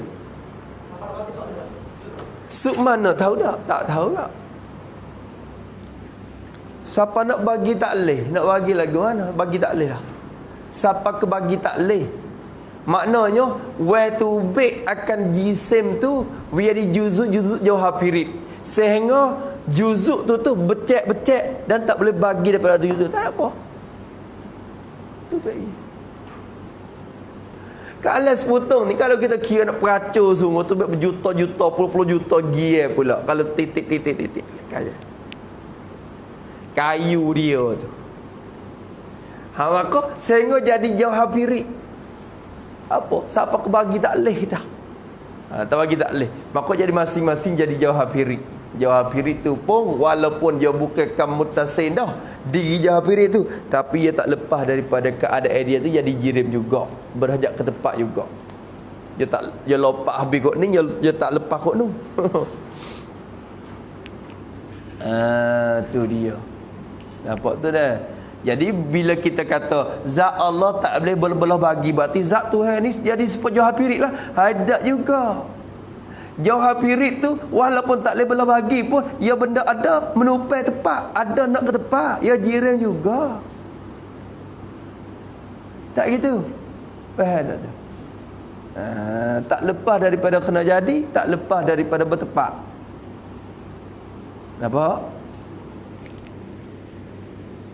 Sub mana tahu tak? Tak tahu tak? Siapa nak bagi tak leh? Nak bagi lagu mana? Bagi tak leh lah. Siapa ke bagi tak leh? Maknanya where to bake akan jisim tu jadi juzuk-juzuk jauhar pirit. Sehingga juzuk tu becek-becek dan tak boleh bagi daripada tu juzuk. Tak ada apa. Tu bagi. Kalau sepotong ni, kalau kita kira nak peracur sungguh tu berjuta-juta, puluh-puluh juta gear pula. Kalau titik kayu dia tu. Maka sehingga jadi jauhar pirit. Apa? Siapa ke bagi tak leh dah. Tak bagi tak leh. Maka jadi masing-masing jadi jauhar pirit. Jauhar pirit tu pun walaupun dia bukan kam muttasil dah, diri jauhar pirit tu, tapi dia tak lepas daripada keadaan dia tu jadi jirim juga, berhajat ke tempat juga. Dia lopak habis kot ni, dia tak lepas kot tu. Tu dia. Nampak tu dah. Jadi bila kita kata zat Allah tak boleh belah-belah bagi, berarti zat Tuhan ni jadi seperti jauhar pirit lah. Ada juga. Jauhar pirit tu walaupun tak boleh belah bagi pun, ya benda ada menupai tepat, ada nak ke tepat, ya jiran juga. Tak gitu? Faham tak tu? Tak lepas daripada kena jadi, tak lepas daripada bertepat. Nampak?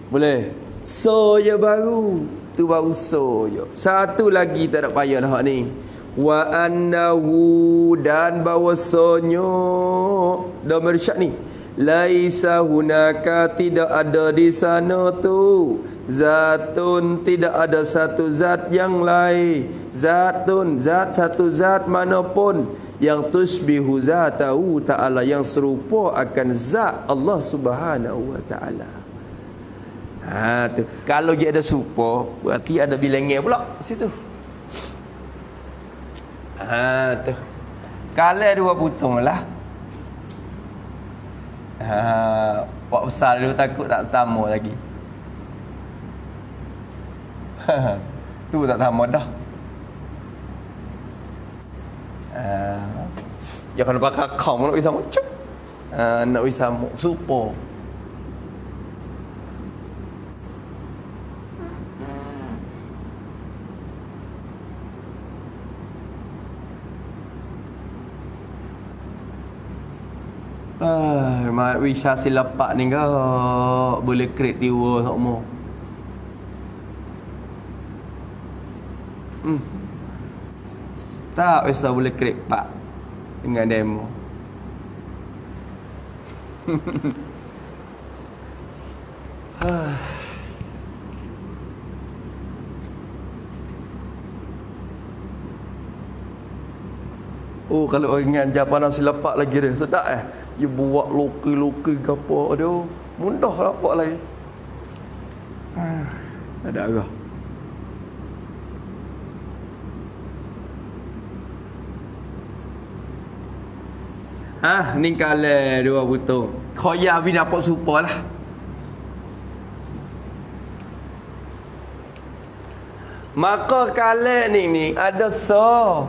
Boleh? So je baru. Tu baru so je. Satu lagi tak nak payah lah ni. Wa annahu, dan bahawasanya domir syak ni, laisa hunaka, tidak ada di sana tu zatun, tidak ada satu zat yang lain, satu zat manapun yang tusbihu zatahu ta'ala, yang serupa akan zat Allah Subhanahu Wa Ta'ala. Tu kalau dia ada serupa, berarti ada bilangan pula situ. Tu kalau dua putung lah. Buat besar dulu takut tak sama lagi. Tu tak sama dah. Dia kena pakai kaum nak bisa sama. Nak bisa sama super. Mak Wisha silapak ni kau boleh create tiwa semua. Tak bisa boleh create pak dengan demo. Oh, kalau orang ngajar panas silapak lagi dia. Sedap dia buat loki-loki ke apa. Aduh, mudah nampak lagi. Ada arah. Ni kala dua butung. Khoya bi dapat supa lah. Maka kala ni ada so.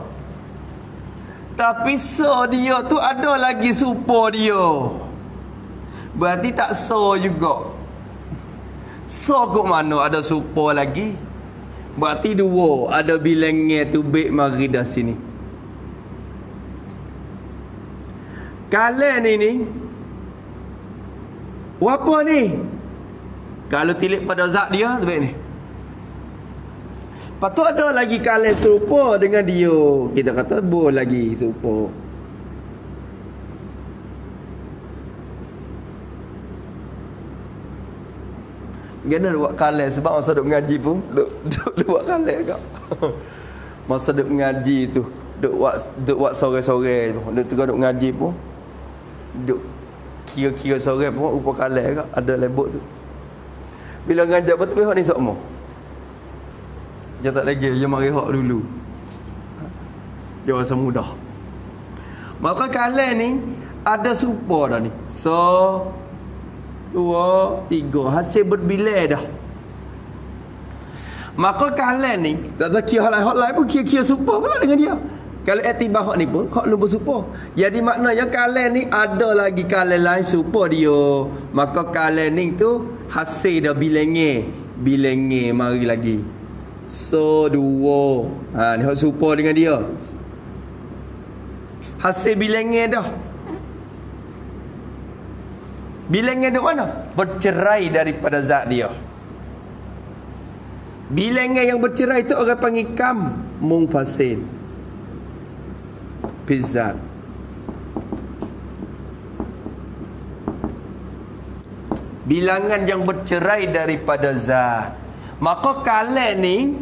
Tapi so dia tu ada lagi supa dia. Berarti tak so juga. So kok mana ada supa lagi? Berarti dua. Ada bilangnya tu baik mari dah sini. Kala ni apa ni? Kalau tilik pada zat dia tu baik ni. Lepas tu ada lagi kala serupa dengan dia. Kita kata boleh lagi serupa. Gana buat kalah sebab masa duk mengaji pun duk buat kalah agak. Masa duk mengaji tu duk buat sore-sore tu. Duk tengah duk mengaji pun duk kira-kira sore pun rupa kalah agak ada lebok tu. Bila ngajak betul hak ni sokmo. Dia tak lagi dia mari hak dulu. Dia rasa mudah. Maka kalah ni ada supa dah ni. So 2, 3 hasil berbilai dah. Maka kalian ni tak tahu kira hot lain pun kira supa pula dengan dia. Kalau etibah hak ni pun hak lumba supa. Jadi maknanya kalian ni ada lagi kalian lain supa dia. Maka kalian ni tu hasil dah bilenge mari lagi. So 2. Ni hak supa dengan dia. Hasil bilenge dah. Bilangnya di mana? Bercerai daripada zat dia. Bilangnya yang bercerai itu orang panggil kam mungfasil. Pizzat. Bilangan yang bercerai daripada zat. Maka kalian ni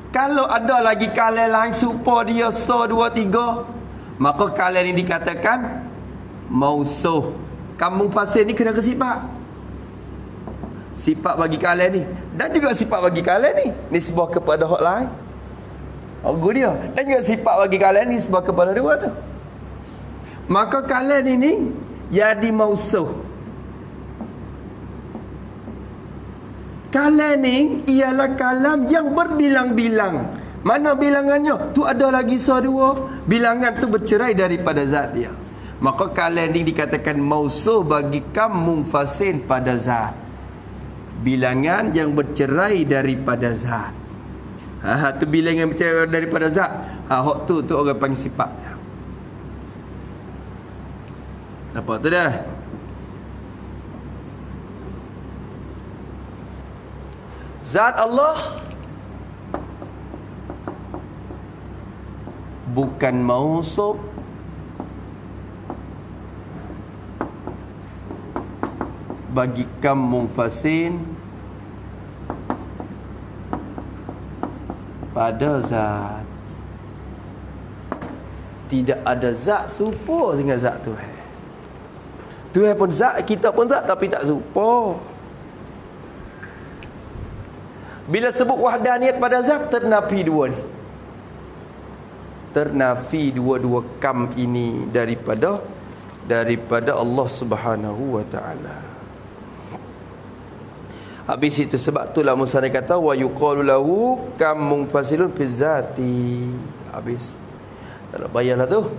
kalau ada lagi kalian lain supa dia so 2, 3, maka kalian ni dikatakan mausuh. Kampung pasir ni kena ke sifat. Sifat bagi kalian ni. Dan juga sifat bagi kalian ni nisbah kepada hak lain. Aku dia. Dan juga sifat bagi kalian ni nisbah kepada dua tu. Maka kalian ini jadi mausuh. Kalian ni ialah kalam yang berbilang-bilang. Mana bilangannya? Tu ada lagi dua. Bilangan tu bercerai daripada zat dia. Maka kalian ni dikatakan mausuh bagi kam mungfasin pada zat. Bilangan yang bercerai daripada zat. Tu bilangan yang bercerai daripada zat. Hak tu orang panggil sifat. Nampak tu dah. Zat Allah bukan mausuh bagi kam mungfasin pada zat. Tidak ada zat serupa dengan zat Tuhan. Tuhan pun zat, kita pun zat, tapi tak serupa. Bila sebut wahdaniyat pada zat, ternafi dua ni. Ternafi dua-dua kam ini daripada Allah Subhanahu wa taala. Habis itu sebab itulah musannif kata wa yuqalu lahu kam munfasilun fi zati. Habis. Tak bayarlah tu.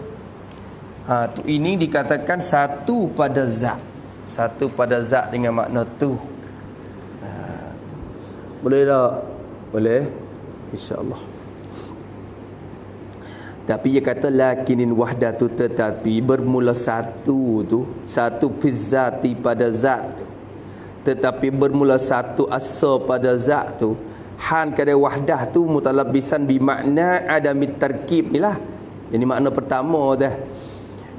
Tu ini dikatakan satu pada zat. Satu pada zat dengan makna tu. Boleh tak? Boleh. Insya-Allah. Tapi dia kata lakinin wahdatu, tetapi bermula satu tu, satu fi zati pada zat tu. Tetapi bermula satu asal pada zat tu, han kada wahdah tu mutalabbisan bi makna adamit tarkib ni lah. Jadi makna pertama dah.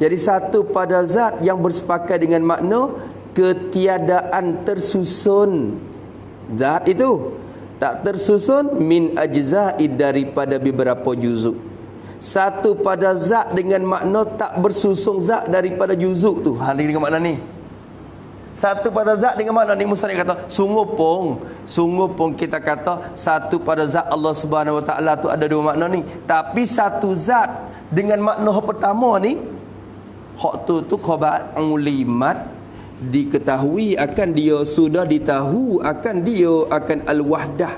Jadi satu pada zat yang bersepakat dengan makna ketiadaan tersusun. Zat itu tak tersusun min ajza'id daripada beberapa juzuk. Satu pada zat dengan makna tak bersusun zat daripada juzuk tu. Hal ini dengan makna ni. Satu pada zat dengan makna ni musannif kata sungguh pun kita kata satu pada zat Allah Subhanahu wa taala tu ada dua makna ni. Tapi satu zat dengan makna pertama ni Hak tu khabar ulimat, diketahui akan dia, sudah ditahu akan dia akan al-wahdah.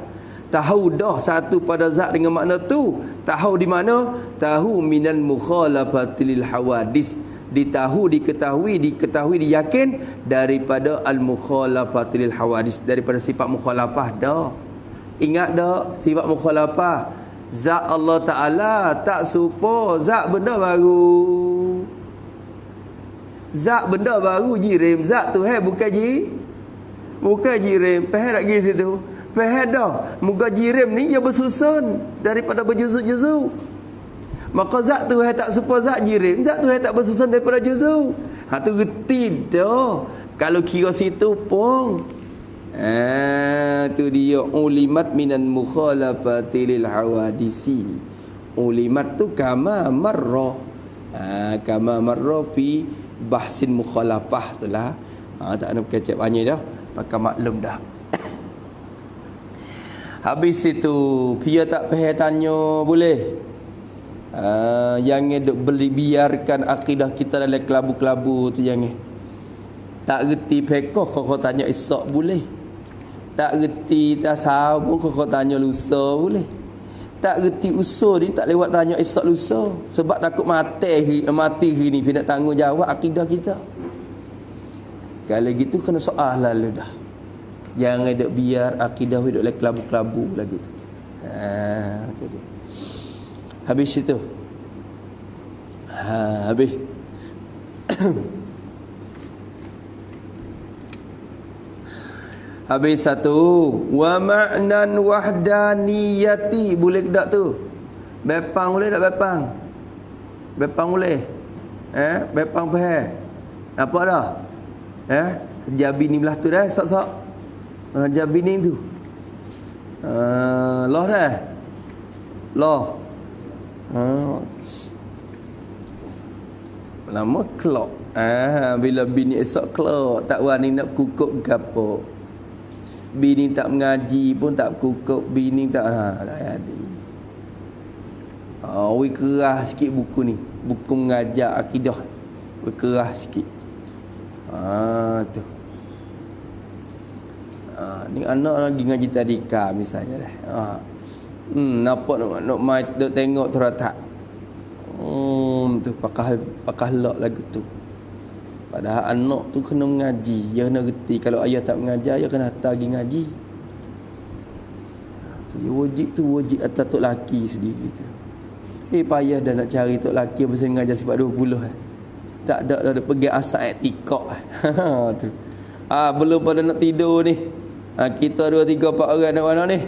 Tahu dah satu pada zat dengan makna tu. Tahu di mana? Tahu minal mukhalafatil hawadis. Diketahui diyakin daripada al-mukhalafatil hawadis, daripada sifat mukhalafah dah. Ingat dah sifat mukhalafah. Zat Allah Ta'ala tak serupa zat benda baru. Zat benda baru jirim. Zat tu bukan jirim. Faham tak pergi situ? Faham dah. Muka jirim ni ia bersusun daripada berjuzuk-juzuk. Maka zat tu tak serupa zat jirim. Zat tu tak bersusun daripada juzuk. Tu reti dah. Kalau kira situ pun. Tu dia ulimat minan mukhalafatil hawadisi. Ulimat tu kama marra. Kama marra fi bahsin mukhalafah tu lah. Tak nak kecap banyak dah. Pakai maklum dah. Habis itu dia tak payah tanya boleh. Jangan duk biarkan akidah kita dalam kelabu-kelabu tu, jangan. Tak reti pekoh kau tanya esok boleh. Tak reti tasawuf pun kau tanya lusa boleh. Tak reti usul ni tak lewat tanya esok lusa. Sebab takut mati ni nak tanggungjawab akidah kita. Kalau gitu kena soal lalu dah. Jangan duk biar akidah duk dalam kelabu-kelabu lagi tu. Tu dia. Habis itu. Habis. Habis satu. Wa ma'nan wahdaniyati. Boleh ke tak tu? Bepang boleh tak bepang? Bepang boleh? Bepang faham? Apa dah? Jabi ni belah tu dah. Sok-sok. Jabi ni tu. Loh dah. Loh. Lama kelok. Bila bini esok kelok, tak wani nak kukuk gapo. Bini tak mengaji pun tak kukuk, bini tak jadi. Wi kerah sikit buku ni. Buku mengajar akidah. Wi kerah sikit. Tu. Ni anak lagi ngaji tadika misalnya dah. Nampak nak mai tengok teratak. Tu pakah lok lagu tu. Padahal anak tu kena mengaji, dia kena reti. Kalau ayah tak mengajar, dia kena hantar pergi ngaji. Tu wajib atas tok laki sendiri tu. Payah dah nak cari tok laki yang bisa mengajar sebab 20 Tak ada dah pergi asal etikok. Tu. Belum pada nak tidur ni. Kita 2 3 4 orang nak mana ni?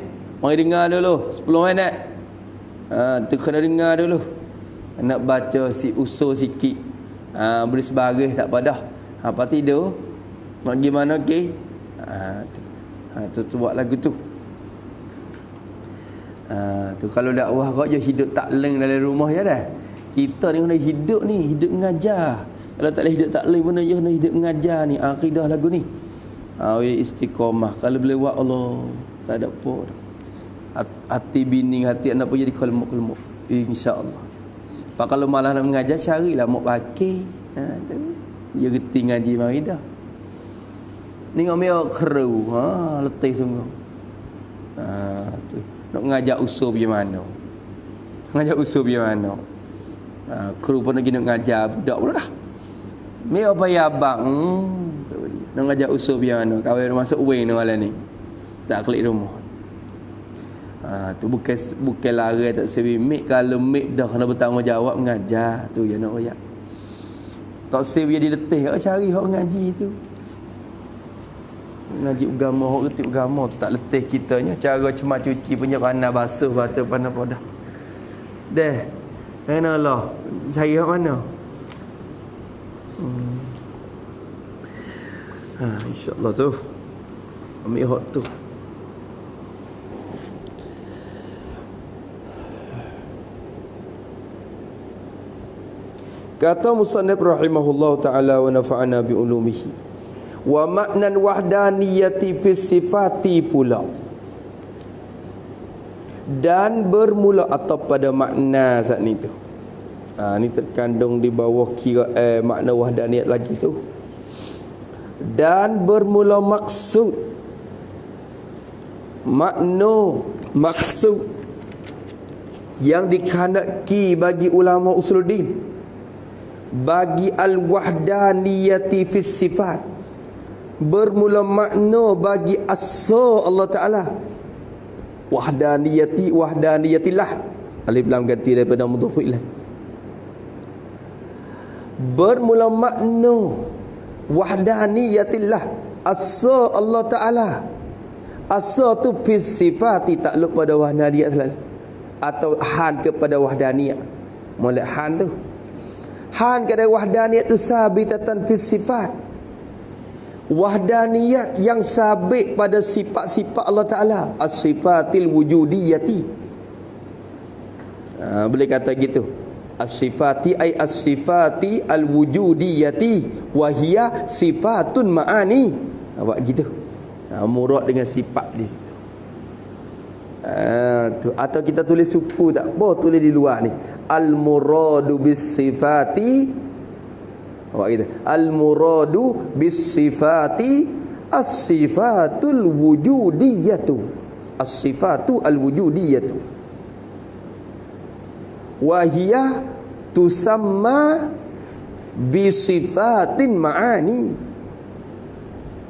Mari dengar dulu 10 minit. Tu kena dengar dulu. Nak baca si usul sikit. Boleh sebaris tak pada. Apa tidur? Nak gimana ke? Tu buat lagu tu. Tu kalau dakwah kau je hidup takleng dalam rumah ya dah. Kita ni kena hidup ni, hidup mengajar. Kalau tak boleh hidup takleng pun je kena hidup mengajar ni. Akidah lagu ni. Istiqamah. Kalau boleh buat Allah, tak ada apa. Hati bini, hati anak pun jadi kelmuk-kelmuk. InsyaAllah. Pak kalau malah nak mengajar, carilah mau pakai. Tu. Dia reti ngaji mari dah. Ni ngomel keru. Letih sungguh. Tu. Nak ngajak usul macam mana? Ngajak usul macam mana? Kru pun lagi nak ngajar budak pula dah. Mi apa ya abang? Tu dia. Nak ngajak usul macam mana? Kawan masuk wing ni malam ni. Tak klik rumah. Tu bukan lari tak sebi mik. Kalau mik dah kena bertanggungjawab mengajar tu ya nak royak. Tak sebi dia diletih cari hak ngaji tu. Ngaji agama, hak reti agama tu tak letih kitanya. Cara cemat cuci punya pandai basuh batu pandai podah. Deh. Mana lah? Cari hak mana? InsyaAllah tu. Ambil hak tu. Kata musannif rahimahullah ta'ala wa nafa'ana bi ulumihi. Wa maknan wahdaniyati fi sifati pula. Dan bermula atau pada makna saat ni tu. Ni terkandung di bawah makna wahdaniyat lagi tu. Dan bermula maksud. Makna maksud yang dikehendaki bagi ulama usuluddin bagi al-wahdaniyati fis sifat, bermula makna bagi asa Allah Ta'ala, wahdaniyatillah, alif lam ganti daripada mudhaf ilaih. Bermula makna wahdaniyatillah, asa Allah Ta'ala. Asa tu fis sifati, takluk pada wahdaniyat selalu, atau han kepada wahdaniyat. Mulai han tu, han kepada wahdaniyat tu sabitatan fis sifat, wahdaniyat yang sabit pada sifat-sifat Allah Ta'ala, as-sifatil wujudiyati. Boleh kata gitu, as-sifati ay as-sifati al-wujudiyati wahia sifatun ma'ani. Awak gitu, murad dengan sifat di situ. Tu. Atau kita tulis suku tak apa, tulis di luar ni, al-muradu bis sifati. Awak gitu, al-muradu bis sifati as-sifatul wujudiyatu, as-sifatu al-wujudiyatu wahia tusamma bi sifatin ma'ani,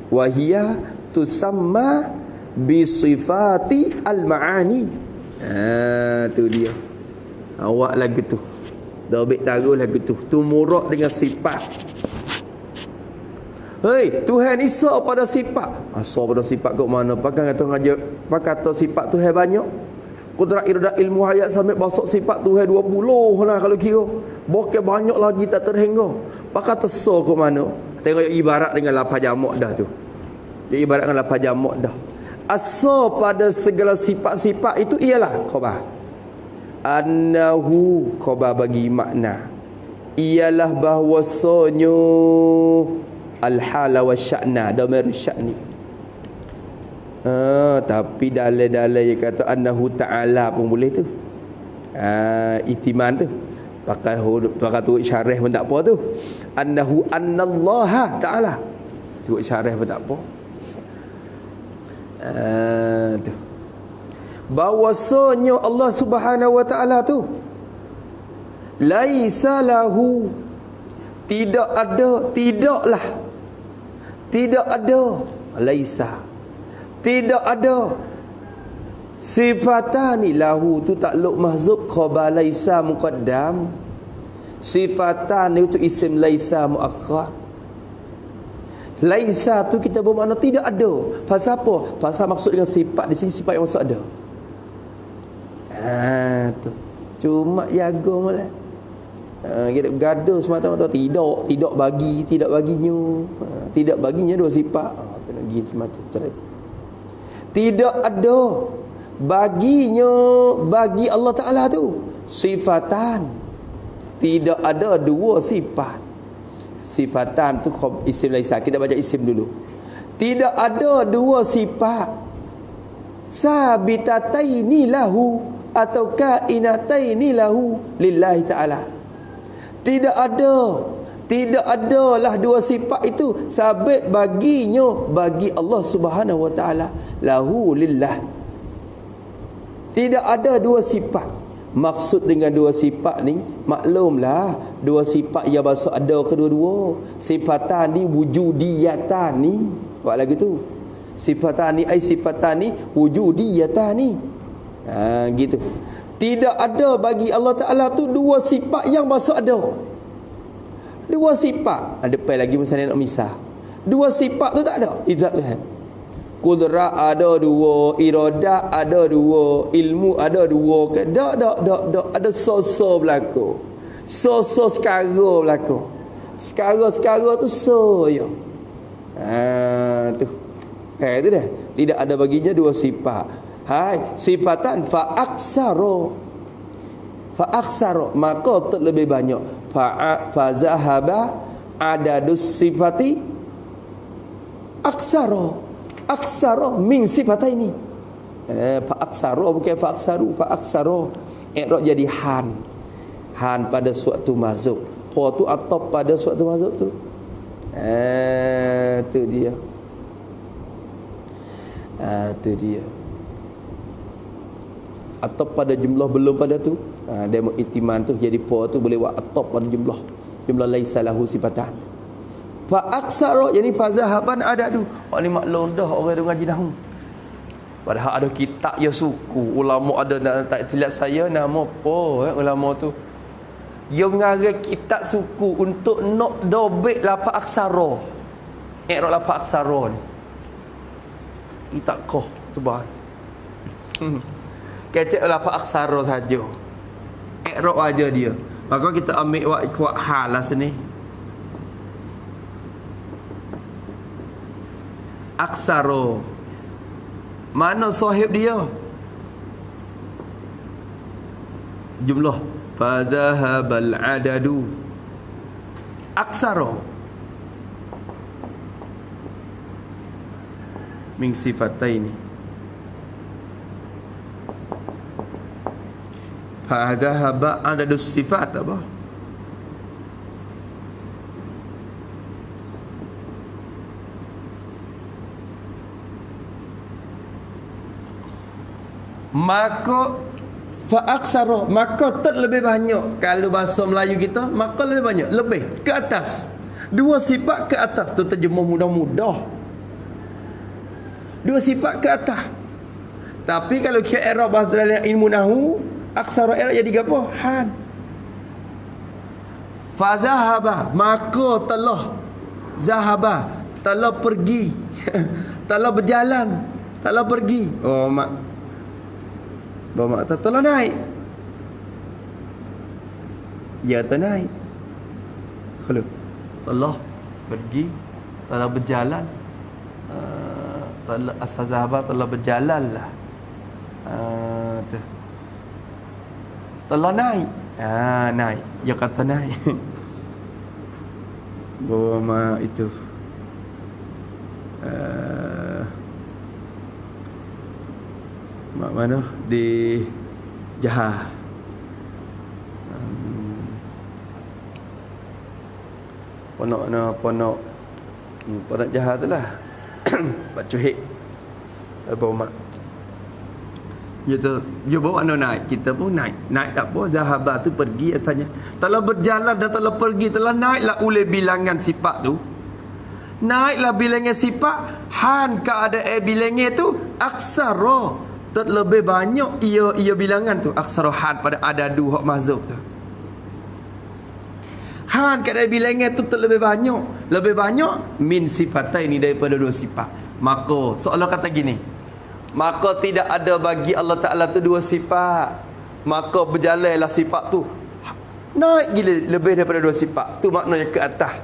wahia tusamma bi sifati al-ma'ani. Tu dia. Awak lagu tu dah baik taruh lagu tu. Tu murad dengan sifat. Hei, Tuhan Isa pada sifat. Asa pada sifat kok mana? Pakai kata ngajar, pakai kata sifat Tuhan banyak. Qudrat iradah ilmu hayat sampai basuk sifat Tuhan 20 lah kalau kira. Bokeh banyak lagi tak terhingga. Pakai tersa kok mana? Tengok ibarat dengan lafaz jamak dah tu. Dia ibarat dengan lafaz jamak dah. Asa pada segala sifat-sifat itu ialah khabar. Annahu, khabar bagi makna, ialah bahwasanya al-hala wa sya'na, damir sya'ni. Tapi dalil-dalil yang kata annahu ta'ala pun boleh tu. Itiman tu pakai turut syarah pun tak apa tu. Annahu annallaha ta'ala, turut syarah pun tak apa. Tu bahwasanya Allah Subhanahu wa Ta'ala tu laisa lahu, tidak ada, tidaklah, tidak ada, laisa, tidak ada, sifatani lahu tu takluk mahzub, khabar laisa muqaddam, sifatani itu isim laisa muakhar. Laisa tu kita bermakna tidak ada. Pasal apa? Pasal maksud dengan sifat di sini, sifat yang maksud ada. Tu. Cuma jaga malah. Kita gaduh semata-mata tidak bagi, tidak baginya. Tidak baginya dua sifat. Kena gitu semata terus. Tidak ada baginya, bagi Allah Ta'ala tu sifatan. Tidak ada dua sifat. Sifatan tu isim laisa. Kita baca isim dulu. Tidak ada dua sifat sabitataini lahu atau kainataini lahu lillahi ta'ala. Tidak ada lah dua sifat itu sabit baginya, bagi Allah Subhanahu wa ta'ala, lahu lillah. Tidak ada dua sifat. Maksud dengan dua sifat ni, maklumlah dua sifat yang bahasa ada kedua-dua. Sifatan ni wujudiyatan ni. Buat lagi tu. Sifatan ni ai sifatan ni wujudiyatan ni. Gitu. Tidak ada bagi Allah Ta'ala tu dua sifat yang bahasa ada. Dua sifat. Ada depan lagi misalnya nak misah. Dua sifat tu tak ada. Izat Tuhan. Kudrat ada dua, iradat ada dua, ilmu ada dua. Tak. Ada so-so berlaku. So-so sekara berlaku. Sekara tu so je. Tu. Tu dah. Tidak ada baginya dua sifat. Hai, sifatan fa'aksaro. Fa'aksaro, maka terlebih banyak. Fa'zahaba adadus sifati aksaro. Aksaro min sifat ini. Fa'aksaro bukan fa'aksaru. Fa'aksaro i'rab jadi han. Han pada suatu mazhab. Po tu atop pada suatu mazhab tu. Tu dia. Tu dia. Atop pada jumlah belum pada tu. Dia mengiktiman tu jadi po tu boleh buat atop pada jumlah laisa lahu sifatan. Fa aksara yani fa zahaban ada tu. Orang ni maklum dah orang tu ngaji nahwu. Padahal ada kitab ya suku. Ulama ada tak terlihat saya nama apa ulama tu. Yang ngarang kitab suku untuk nak dobek lapan aksara. I'rab lapan aksara ni. Ni tak kah subhan. Kecek lapan aksara saja. I'rab aja dia. Maka kita ambil kuat hal lah sini. Aksara. Mana sahib dia? Jumlah. Fadhahabal adadu. Aksara. Min sifataini. Fadhahaba adadu sifat apa? Maka fa'aksara, maka lebih banyak. Kalau bahasa Melayu kita, maka lebih banyak, lebih ke atas. Dua sifat ke atas tu terjemah mudah-mudah. Dua sifat ke atas. Tapi kalau kira i'rab bahasa dalam ilmu nahwu, aksara i'rab jadi apa? Han. Fa zahaba, maka telah zahaba, telah pergi. Telah berjalan, telah pergi. Oh mak bawa mak telah naik. Ya naik. Kalau telah pergi, telah berjalan, telah asazahaba telah berjalan lah. Telah naik. Naik. Ya kata naik. Bawa mak itu. Mak mana di Jahah. Ponok Jahah tu lah. Pak Cuhik bawa mak. Dia bawa mana naik. Kita pun naik. Naik tak apa. Zahabah tu pergi atasnya. Telah berjalan dan telah pergi. Telah naiklah oleh bilangan sifat tu. Naiklah bilangan sifat. Han keadaan bilangan tu aksara. Lebih banyak ia bilangan tu aksara han pada adadu hak mazhab tu. Han keadaan bilangan tu lebih banyak min sifataini daripada dua sifat. Maka seolah kata gini, maka tidak ada bagi Allah Ta'ala tu dua sifat, maka berjalanlah sifat tu naik gila lebih daripada dua sifat. Tu maknanya ke atas.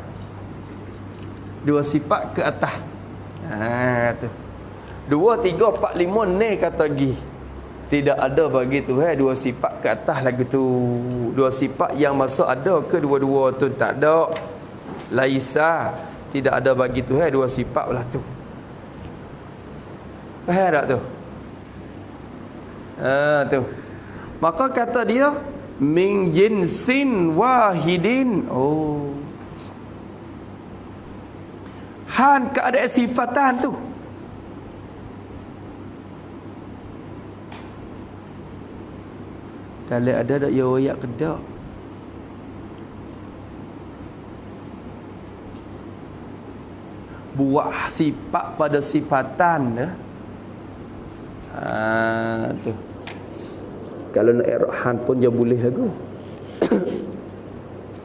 Dua sifat ke atas. Tu 2, 3, 4, 5 ni kata gi. Tidak ada bagi Tuhan dua sifat ke atas lagi tu. Dua sifat yang masuk ada ke dua-dua tu tak ada. Laisa, tidak ada bagi Tuhan dua sifat lah tu. Faham tak tu? Tu. Maka kata dia min jinsin wahidin. Han keadaan sifatan tu. Dalam ada tak ya royak ke tak? Buat sifat pada sifatan tu. Kalau nak i'rab pun dia boleh lagu.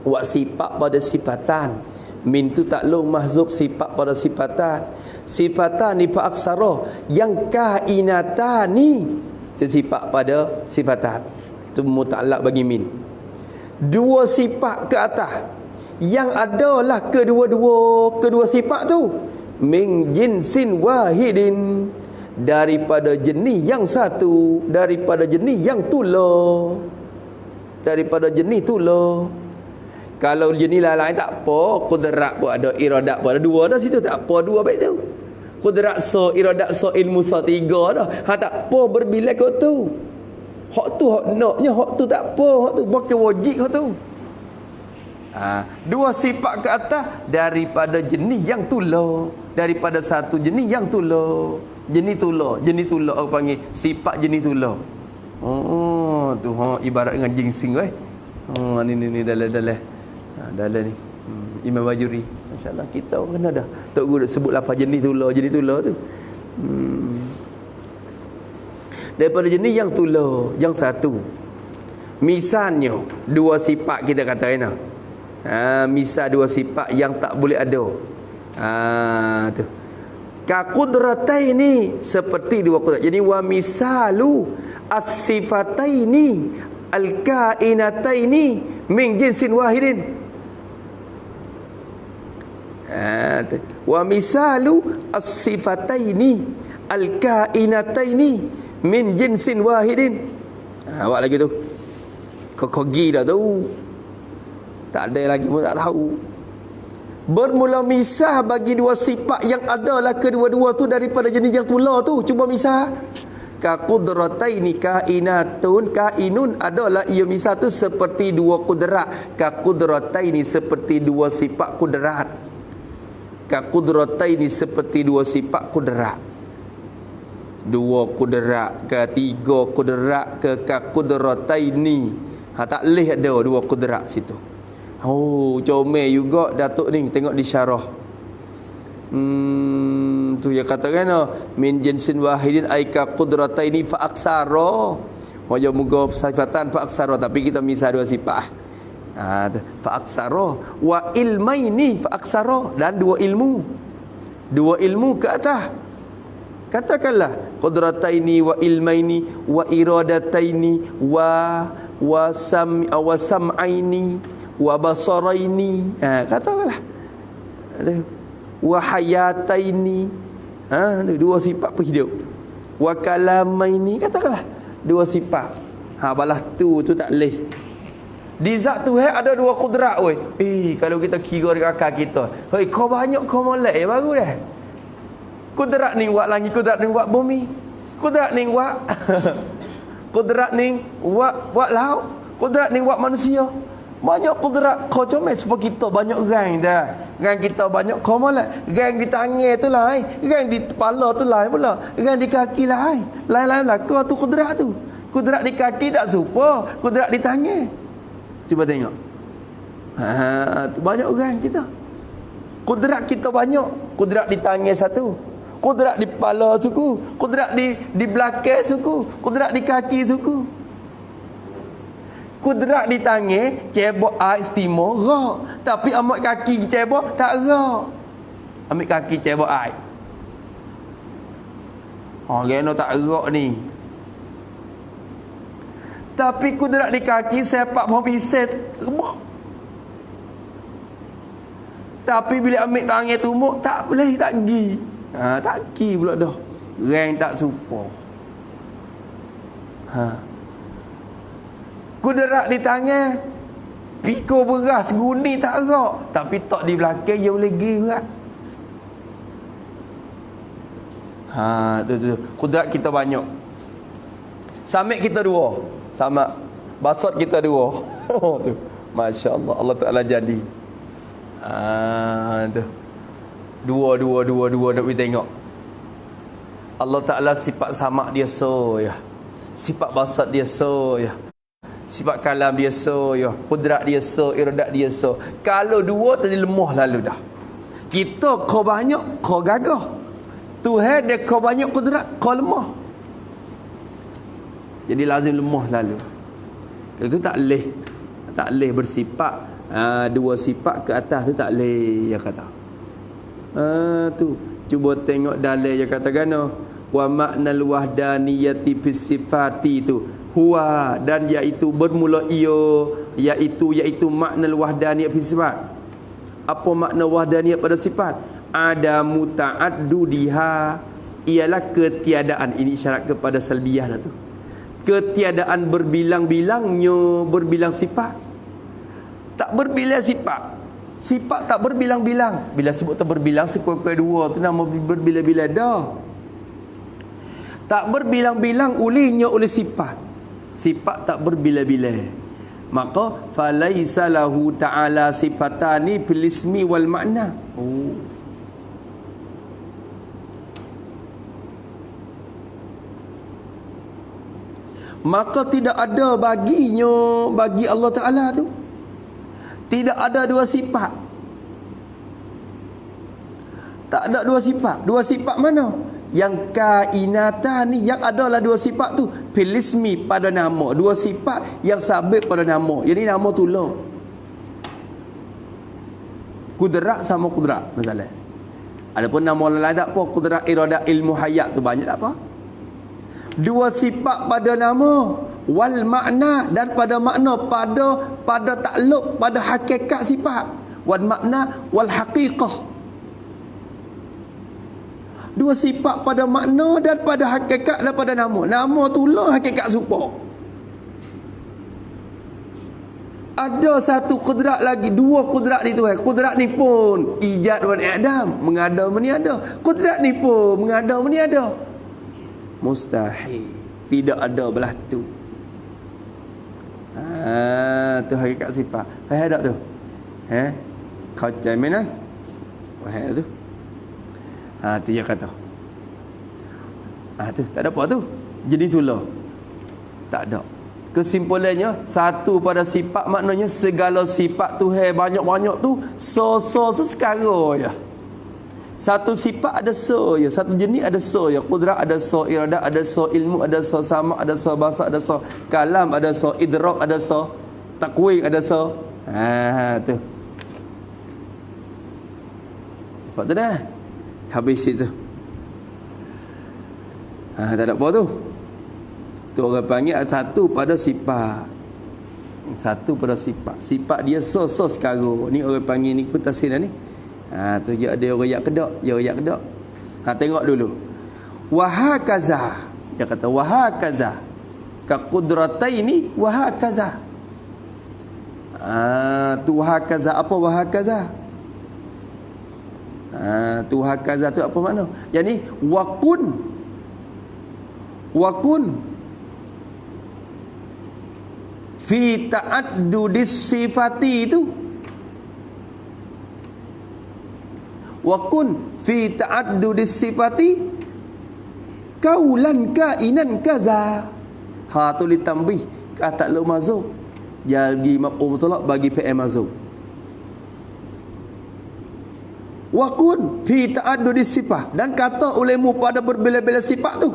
Buat sifat pada sifatan. Min tu taklung mahzub sifat pada sifatan. Sifatan ni fa aksara yang kainatani sifat pada sifatan. Itu muta'allaq bagi min. Dua sifat ke atas yang adalah kedua sifat tu min jinsin wahidin, daripada jenis yang satu, daripada jenis yang tula, daripada jenis tula. Kalau jenis lain tak apa, qudrat pun ada, iradat pun ada, dua dah situ tak apa, dua baik tu. Qudrat so, iradat so, ilmu so, tiga dah. Tak apa berbilang kau tu. Hak tu hak naknya, hak tu tak apa, hak tu bukan wajib hak tu. Dua sifat ke atas daripada jenis yang tula, daripada satu jenis yang tula. Jenis tula orang panggil sifat jenis tula. Tu ibarat dengan jinsing ni dalam ni. Imam Bajuri, masya-Allah kita orang kena dah. Tok guru sebut lapar jenis tula tu. Daripada jenis yang tula, yang satu. Misalnya dua sifat kita kata kena. Misal dua sifat yang tak boleh ada. Tu. Ka qudrataini, seperti dua kudrat. Jadi wa misalu as-sifataini al-kainataini min jinsin wahidin. Wa misalu as-sifataini al-kainataini min jinsin wahidin. Awak lagi tu. Kau dah tu. Tak ada lagi pun tak tahu. Bermula misah bagi dua sifat yang adalah kedua-dua tu daripada jenis yang tula tu. Cuba misah. Ka qudrataini kainun adalah ia misah tu seperti dua kudrat. Ka qudrataini seperti dua sifat kudrat. Ka qudrataini seperti dua sifat kudrat. Dua kudrat ke tiga kudrat ke ka qudrataini. Tak boleh ada dua kudrat situ. Comel juga Datuk ni tengok di syarah. Tu yang katakan min jinsin wahidin aika qudrataini fa aksara. Wajah muga sifatan fa aksara, tapi kita misal dua sifat. Fa aksara wa ilmaini fa aksara, dan dua ilmu. Dua ilmu ke atas. Katakanlah qudrataini wa ilmaini wa iradataini wa sam'aini wa basaraini, katakanlah wa hayataini, dua sifat berhidup. Wa kalamaini, katakanlah dua sifat. Balas tu tak leh. Di zat tu ada dua kudrat oi. Kalau kita kira dekat akal kita, kau banyak kau molek baru dah. Kudrat ni buat langit, kudrat ni buat bumi, kudrat ni buat kudrat ni buat laut, kudrat ni buat manusia. Banyak kudrat kau comel sebab kita banyak gang dah. Gang kita banyak kau malah. Gang di tangan tu lain, gang di kepala tu lain pula, gang di kaki lain. Lain-lain lah kau tu kudrat tu. Kudrat di kaki tak serupa kudrat di tangan. Cuba tengok. Tu banyak orang kita. Kudrat kita banyak. Kudrat di tangan satu, kudrat di kepala suku, kudrat di belakang suku, kudrat di kaki suku. Kudrat di tangan cebok air istimewa rak, tapi ambil kaki cebok tak rak. Ambil kaki cebok air, kena tak rak ni. Tapi kudrat di kaki sepak pohon pisang rebah. Tapi bila ambil tangan tumuk tak boleh, tak gi. Tak gi pula dah. Rang tak serupa. Kudrat di tangan pikul beras guni tak rak, tapi tak di belakang dia boleh gi berat. Tu. Kudrat kita banyak. Samit kita dua. Sama basot kita dua. Tu. Masya-Allah, Allah Taala jadi. Tu. Dua nak pergi tengok. Allah Taala sifat sama dia ya. Sifat basat dia ya. Sifat kalam dia ya. Kudrat dia iradat dia Kalau dua tadi lemah lalu dah. Kita kau banyak, kau gagah. Tuhan dia kau banyak kudrat, kau lemah. Jadi lazim lemah lalu. Kalau tu tak leh bersifat dua sifat ke atas tu tak leh, dia kata. Tu cuba tengok dalil dia katakan wa maknal wahdaniyati fis sifati tu huwa, dan iaitu bermula iaitu maknal wahdaniyah fis sifat. Apa makna wahdaniyah pada sifat? Ada muta'addudiha, ialah ketiadaan. Ini isyarat kepada salbiyah dah tu. Ketiadaan berbilang-bilangnya, berbilang sifat. Tak berbilang sifat. Sifat tak berbilang-bilang. Bila sebut tak berbilang, sekurang-kurang dua tu nama berbilang-bilang dah. Tak berbilang-bilang olehnya oleh sifat. sifat tak berbila-bila. Maka falaisa lahu ta'ala sifatani fil ismi wal makna. Maka tidak ada baginya, bagi Allah Ta'ala tu, tidak ada dua sifat. Tak ada dua sifat. Dua sifat mana? Yang kainatan ni, yang adalah dua sifat tu fil ismi, pada nama. Dua sifat yang sabit pada nama. Jadi nama tu lah. Kudrat sama kudrat masalah. Adapun nama orang lain tak apa. Kudrat, iradat, ilmu, hayat tu banyak tak apa. Dua sifat pada nama, wal makna, dan pada makna, pada takluk, pada hakikat sifat. Wal makna wal haqiqah. Dua sifat pada makna dan pada hakikat dan pada nama. Nama tu lah hakikat serupa. Ada satu kudrat lagi, dua kudrat ni Tuhan. Kudrat ni pun ijad dan i'dam, mengada meniada. Kudrat ni pun mengada meniada. Mustahil. Tidak ada belah tu. Tu hakikat sifat. Faham tak tu? Kau caminan? Faham tu? Tu dia kata. Tu tak ada apa tu. Jadi itulah. Tak ada. Kesimpulannya, satu pada sifat maknanya segala sifat Tuhan banyak-banyak tu so sekarang ya. Satu sifat ada so ya, satu jenis ada so ya. Qudrat ada so, iradat ada so, ilmu ada so, sama ada so, bahasa ada so, kalam ada so, idrak ada so, takwin ada so. Tu. Nampak tu dah. Habis itu. Tak ada apa tu. Tu orang panggil satu pada sifat. Satu pada sifat. Sifat dia so sekarang. Ni orang panggil ni pun tafsir ni. Tu dia ada royak kedak, dia royak kedak. Tengok dulu. Wahakaza. Dia kata wahakaza. Ka qudrataini wahakaza. Tu wahakaza, apa wahakaza? Tu wahakaza tu apa makna? Yani wakun fi ta'addudis sifati itu. Wakun fi ta'addudis sifati kaulan kainan kaza. Tu ditambih kata lu mazub. Jadi maf'ul mutlaq bagi fi'il mazub. Wakun fi ta'addudis sifat, dan kata olehmu pada berbeza-beza sifat tu.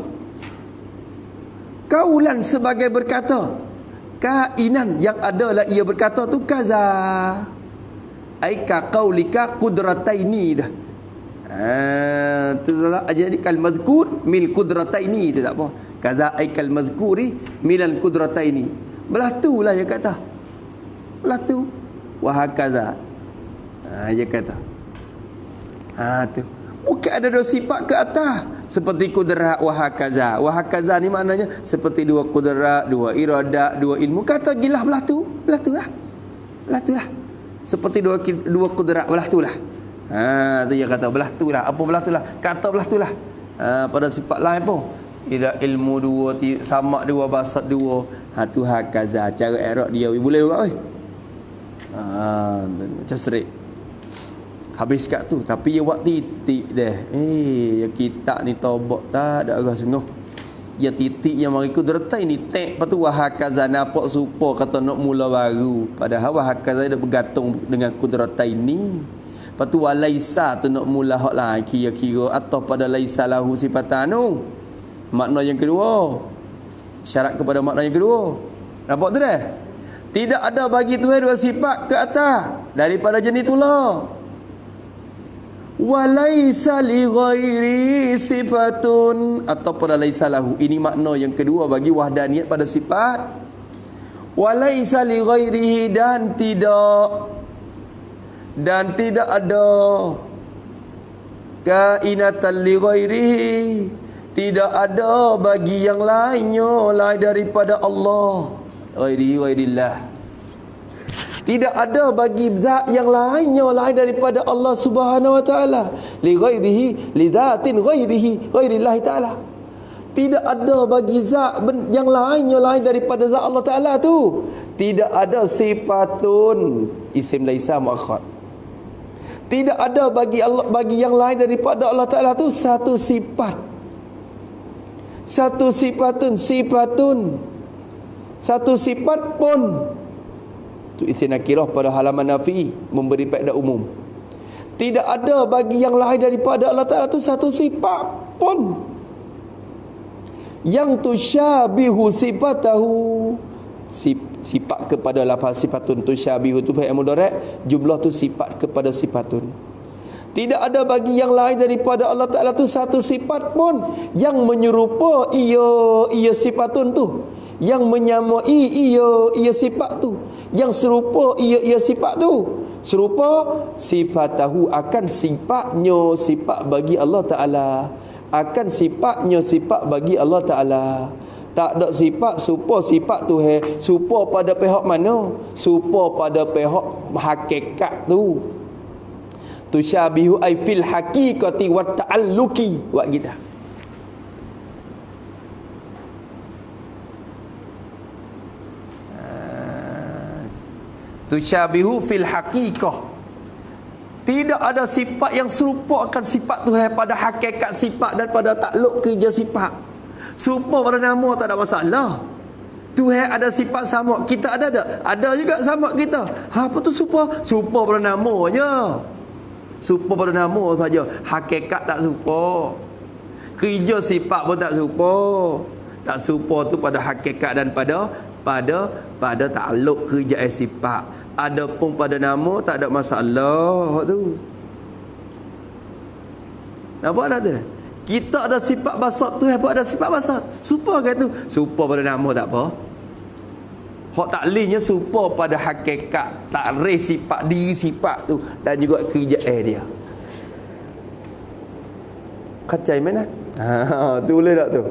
Kaulan sebagai berkata, kainan yang adalah ia berkata tu kaza. Aika qaulika qudrataini dah. Tu salah jadi kal mazkur mil qudrataini tu tak apa. Kaza aikal mazkuri milal qudrataini. Belah tu lah dia kata. Belah tu. Wa hakaza. Dia kata. Tu. Bukan ada dua sifat ke atas seperti kudrat wa hakaza. Wa hakaza ni maknanya seperti dua kudrat, dua iradat, dua ilmu. Kata gilah belah tu lah. Belah tu lah. Seperti dua kudrat belah tu lah. Tu dia kata belah tu lah. Apa belah tu lah? Kata belah tu lah. Pada sifat lain pun. Ilmu dua, sama dua, basat dua. Tu hakaza. Cara i'rab dia boleh juga oi. Macam straight. Habis kat tu. Tapi dia buat titik dah. Ya kitab ni taubat tak ada arah sungguh. Ya titik yang mari kudratai ni tek. Lepas tu wahakaza nampak serupa kata nak mula baru. Padahal wahakaza dia bergantung dengan kudratai ni. Lepas tu walaisa tu nak mula hak lah kira-kira atau pada laisa lahu sifatanu. Makna yang kedua. Syarat kepada makna yang kedua. Nampak tu dah? Tidak ada bagi Tuhan dua sifat ke atas daripada jenis itulah. Walaisa li ghairi sifatun atau pada laisa lahu. Ini makna yang kedua bagi wahdaniyat pada sifat. Walaisa li ghairihi, dan tidak ada kainatan li ghairihi, tidak ada bagi yang lainnya lain daripada Allah. Ghairihi ghairillah. Tidak ada bagi zat yang lainnya lain daripada Allah Subhanahu wa taala. Li ghairihi li dzatin ghairihi ghairillah taala. Tidak ada bagi zat yang lain daripada zat Allah Ta'ala tu. Tidak ada sifatun isim laisa muakhar. Tidak ada bagi Allah, bagi yang lain daripada Allah Ta'ala tu satu sifat. Satu sifatun. Satu sifat pun. Tu isim nakirah pada halaman nafi, memberi faedah umum. Tidak ada bagi yang lain daripada Allah Ta'ala tu satu sifat pun yang tusyabihu sifatahu. Sifat kepada lafaz sifatun, tusyabihu tu fi'il mudhari', jumlah tu sifat kepada sifatun. Tidak ada bagi yang lain daripada Allah Ta'ala tu satu sifat pun yang menyerupa ia sifatun tu, yang menyamai ia sifat tu, yang serupa ia sifat tu. Serupa sifatahu akan sifatnya sifat bagi Allah Ta'ala, akan sifatnya sifat bagi Allah Ta'ala. Tak ada sifat serupa sifat tu serupa pada pihak mana? Serupa pada pihak hakikat tu. Tusyabihu ay fil haqiqati wa ta'alluqi wa kita. Tusyabihu fil haqiqah. Tidak ada sifat yang serupa akan sifat tu pada hakikat sifat dan pada takluk kerja sifat. Serupa pada nama tak ada masalah. Tuhan ada sifat sama, kita ada tak? Ada juga sama kita. Apa tu serupa? Serupa pada nama je. Serupa pada nama saja. Hakikat tak serupa. Kerja sifat pun tak serupa. Tak serupa tu pada hakikat dan pada takluk kerja sifat. Adapun pada nama tak ada masalah tu. Nampak tak tu? Kita ada sifat basat tu, apa ada sifat basat? Serupa ke tu? Serupa pada nama tak apa. Hak taklilnya serupa pada hakikat, takrif sifat diri sifat tu dan juga kerja dia. Kacai mana? Tu boleh tak tu?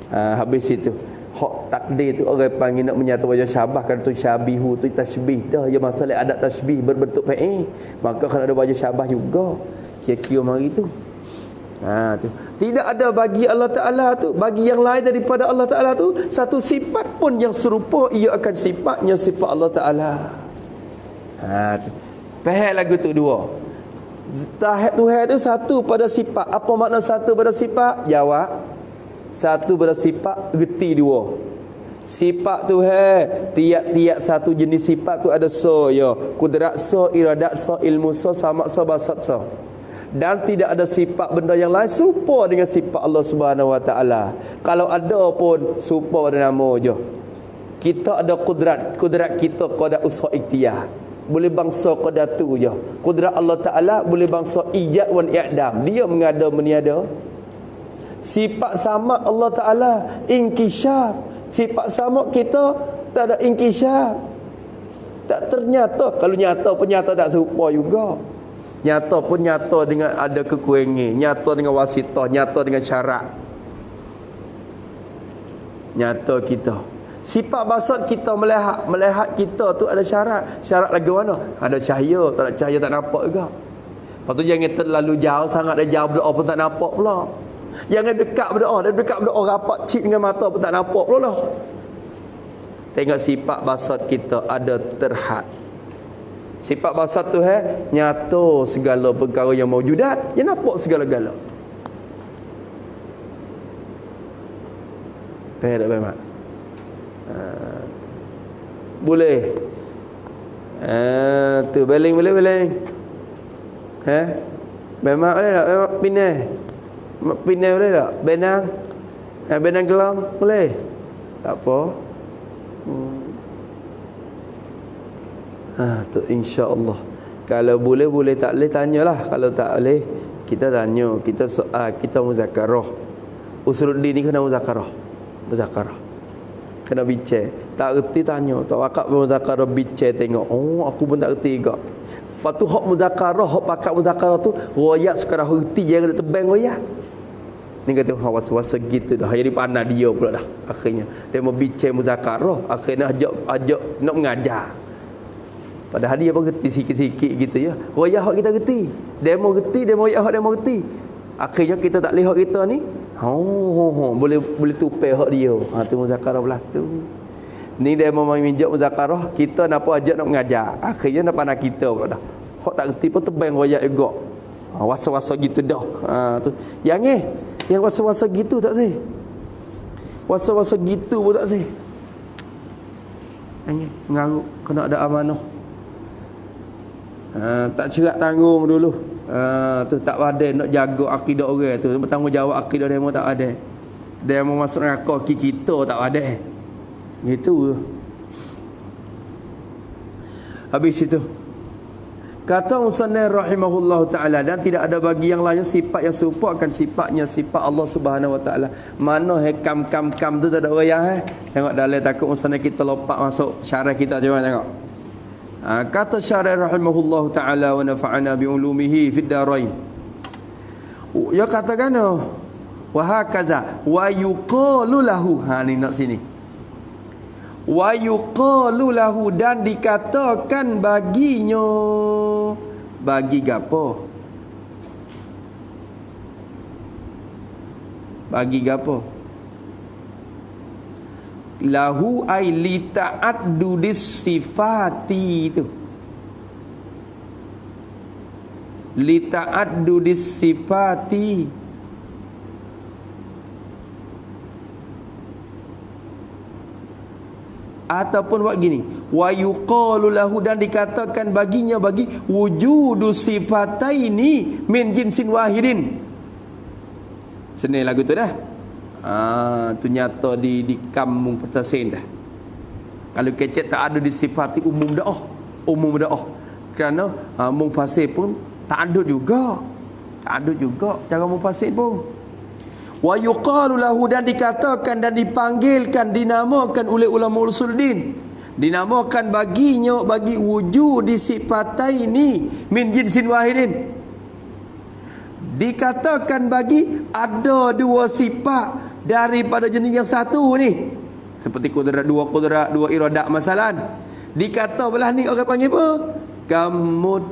Habis itu. Hak takdir tu orang panggil nak menyatu wajah syabah, kan tu syabihu tu tasbih dah. Ya masalah ada tasbih berbentuk fi'il. Maka kan ada wajah syabah juga. Kira-kira mari tu. Tu. Tidak ada bagi Allah Ta'ala tu, bagi yang lain daripada Allah Ta'ala tu satu sifat pun yang serupa ia akan sifatnya sifat Allah Ta'ala. Tu. Faham lagu tu dua. Tuhan tu satu pada sifat. Apa makna satu pada sifat? Jawab. Satu pada sifat, reti dua. Sifat Tuhan, tiap-tiap satu jenis sifat tu ada so ya. Kudrat so, iradat so, ilmu so, samak so, basat so. Dan tidak ada sifat benda yang lain serupa dengan sifat Allah Subhanahu Wa Taala. Kalau ada pun serupa pada nama je. Kita ada kudrat kita qadar usaha ikhtiar. Boleh bangsa qadar tu je. Kudrat Allah Taala boleh bangsa ijad wal i'dam. Dia mengada meniada. Sifat sama Allah Taala inkishaf. Sifat sama kita tak ada inkishaf. Tak ternyata. Kalau nyata pun nyata tak serupa juga. Nyata pun nyata dengan ada kekurangan, nyata dengan wasitah, nyata dengan syarat. Nyata kita. Sifat basat kita melihat kita tu ada syarat. Syarat lagi mana? Ada cahaya, tak ada cahaya tak nampak juga. Lepas tu jangan terlalu jauh sangat, dah jauh berdoa pun tak nampak pula. Jangan dekat berdoa, dah dekat berdoa rapat cip dengan mata pun tak nampak pula lah. Tengok sifat basat kita ada terhad. Sifat basat tu nyata segala perkara yang maujudat, yang nampak segala-gala. Faham tak Mak? Boleh. Tu baling boleh baling. Memang boleh tak? Memang pinai boleh tak? Benang. Benang gelang boleh. Tak apa. Tu insya-Allah. Kalau boleh tak boleh tanyalah. Kalau tak boleh kita tanya, kita soal, kita muzakarah. Usuluddin ni kena muzakarah. Kena bincang. Tak reti tanya, tak wakak muzakarah bincang tengok. Oh, aku pun tak reti juga. Lepas tu hak muzakarah, hak pakat muzakarah tu royak sekarang reti jangan tebang royak. Ni kata was-was gitu dah. Jadi pandai dia pula dah. Akhirnya dia mau bincang muzakarah, akhirnya ajak nak mengajar. Padahal dia pun reti sikit-sikit gitu ya. Royak hak kita reti. Dia mau reti, dia mau royak hak dia mau reti. Akhirnya kita tak lihat kita ni Boleh tupai hak dia. Tu muzakarah belah tu. Ni dia mau minjak muzakarah, kita nak apa ajak nak mengajar. Akhirnya nak pandang kita pula dah. Hak tak reti pun tebang royak juga. Wasa-wasa gitu dah. Tu. Yang wasa-wasa gitu tak sih? Wasa-wasa gitu pun tak sih. Yang ngaruk kena ada amanah. Tak cerak tanggung dulu. Tu tak ada nak jaga akidah orang tu, bertanggungjawab akidah demo tak ada. Dia mau masuk neraka kita tak ada. Gitu. Habis itu kata musannif rahimahullahu taala, dan tidak ada bagi yang lain sifat yang serupa akan sifatnya sifat Allah Subhanahu wa taala. Mana kam tu tak ada orang tengok dalam takut musannif kita lompat masuk syarah kita cuba tengok. Kata syarah rahimahullahu taala wa nafa'ana bi ulumihi fid darain. Ya katakan wa hakaza wa yuqalu lahu. Ni nak sini. Wa yuqalu lahu, dan dikatakan baginya. Bagi gapo? Bagi gapo? Lahu ay li ta'addudis sifati itu. Li ta'addudis sifati. Ataupun buat gini, wa yuqalu lahu, dan dikatakan baginya bagi wujudu sifataini min jinsin wahidin. Senang lagu tu dah. Tu nyata di kampung Petasin dah. Kalau kecek tak ada di sifati umum dah. Kerana mung pasir pun tak ada juga. Cara mung pasir pun. Wa yuqalu lahu, dan dikatakan dan dipanggilkan, dinamakan oleh ulama usuluddin, dinamakan baginya bagi wujud sifataini min jinsin wahidin. Dikatakan bagi ada dua sifat daripada jenis yang satu ni. Seperti kudrat, dua iradat masalan. Dikata belah ni orang panggil apa? Kamun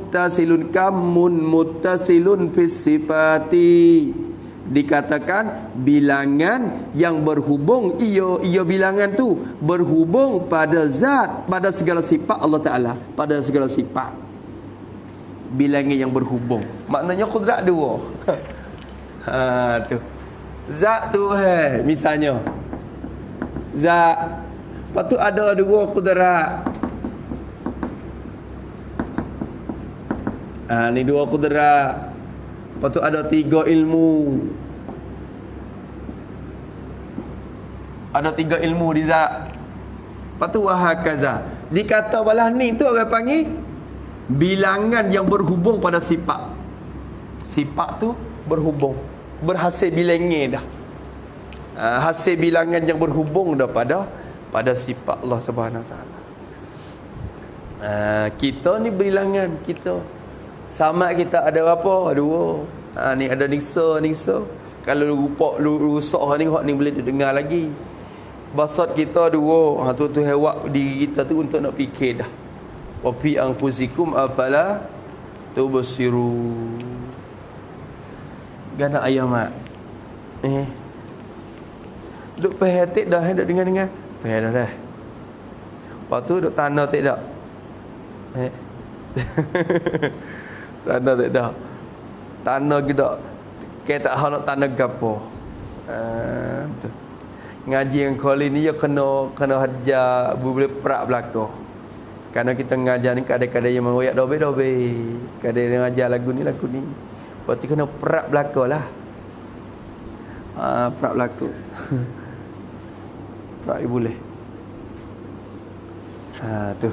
muttasilun fis sifati. Dikatakan bilangan yang berhubung, ia bilangan tu berhubung pada zat, pada segala sifat Allah Ta'ala, pada segala sifat. Bilangan yang berhubung, maknanya kudrat dua. Tu zat tu misalnya zat, lepas tu ada dua kudrat. Ni dua kudrat. Lepas tu ada tiga ilmu. Ada tiga ilmu di zat. Lepas tu wahakaza. Dikata balah ni tu orang panggil bilangan yang berhubung pada sifat. Sifat tu berhubung, berhasil bilangan dah. Hasil bilangan yang berhubung dah pada sifat Allah Subhanahu Taala. Kita ni bilangan kita. Sama kita ada berapa? Dua. Ni ada niksa. Kalau rusak ni boleh dengar lagi. Basat kita dua. Tu hewak diri kita tu untuk nak fikir dah. Wa fi anfusikum afala tubsiru. Gana ayam mak. Duk perhatik dah duk dengar. Perhatik dah. Lepas tu duk tanda tak dak. Tanda tak dah. Tanda gedak. Kita tak nak tanda gapo. Tu. Ngaji yang kali ni ya kena hajar boleh perak belaka. Kerana kita ngajar ni kadang-kadang yang mengoyak dobe-dobe. Kadang yang ngajar lagu ni. Berarti kena perak belaka lah. Perak belaka. Perak boleh. Tu.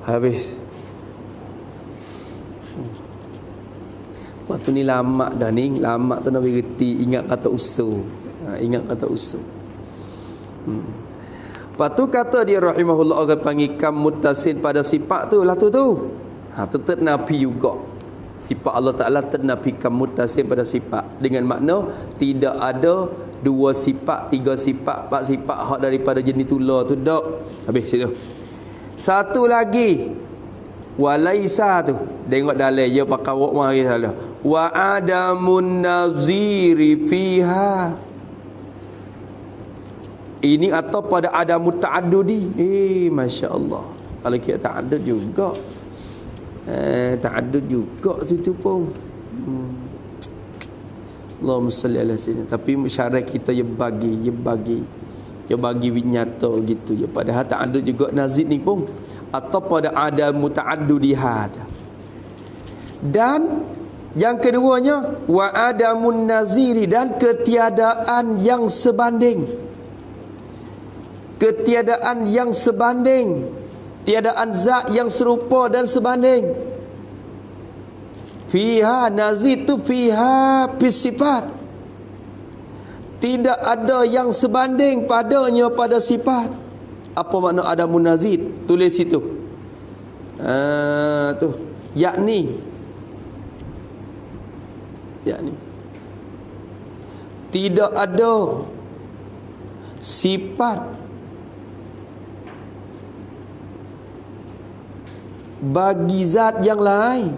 Habis. Lepas tu ni lama dah ni. Lama tu nak berhenti. Ingat kata usul. Lepas tu kata dia rahimahullah, orang panggil kam muttasil pada sifat tu lah tu. Tetap nafi juga. Sifat Allah Ta'ala ternafi kam muttasil pada sifat. Dengan makna tidak ada dua sifat, tiga sifat, empat sifat hak daripada jenis tula tu. Tak. Habis situ. Satu lagi. Walaisa tu tengok dalam dia pakai wak mari salah. Wa adamun naziri fiha. Ini atau pada adamu ta'addudi. Masya-Allah. Kalau kita ta'addud juga. Ta'addud juga situ pun. Allahumma salli ala sayyidina. Tapi syarat kita dia bagi nyata gitu je. Padahal ta'addud juga nazid ni pun. Atau pada adamu ta'addudi hada. Dan yang keduanya wa adamun naziri, dan ketiadaan yang sebanding. Ketiadaan yang sebanding, tiadaan zat yang serupa dan sebanding. Fiha, nazid tu fiha sifat. Tidak ada yang sebanding padanya pada sifat. Apa makna adamun nazid? Tulis situ. Tu yakni tidak ada sifat bagi zat yang lain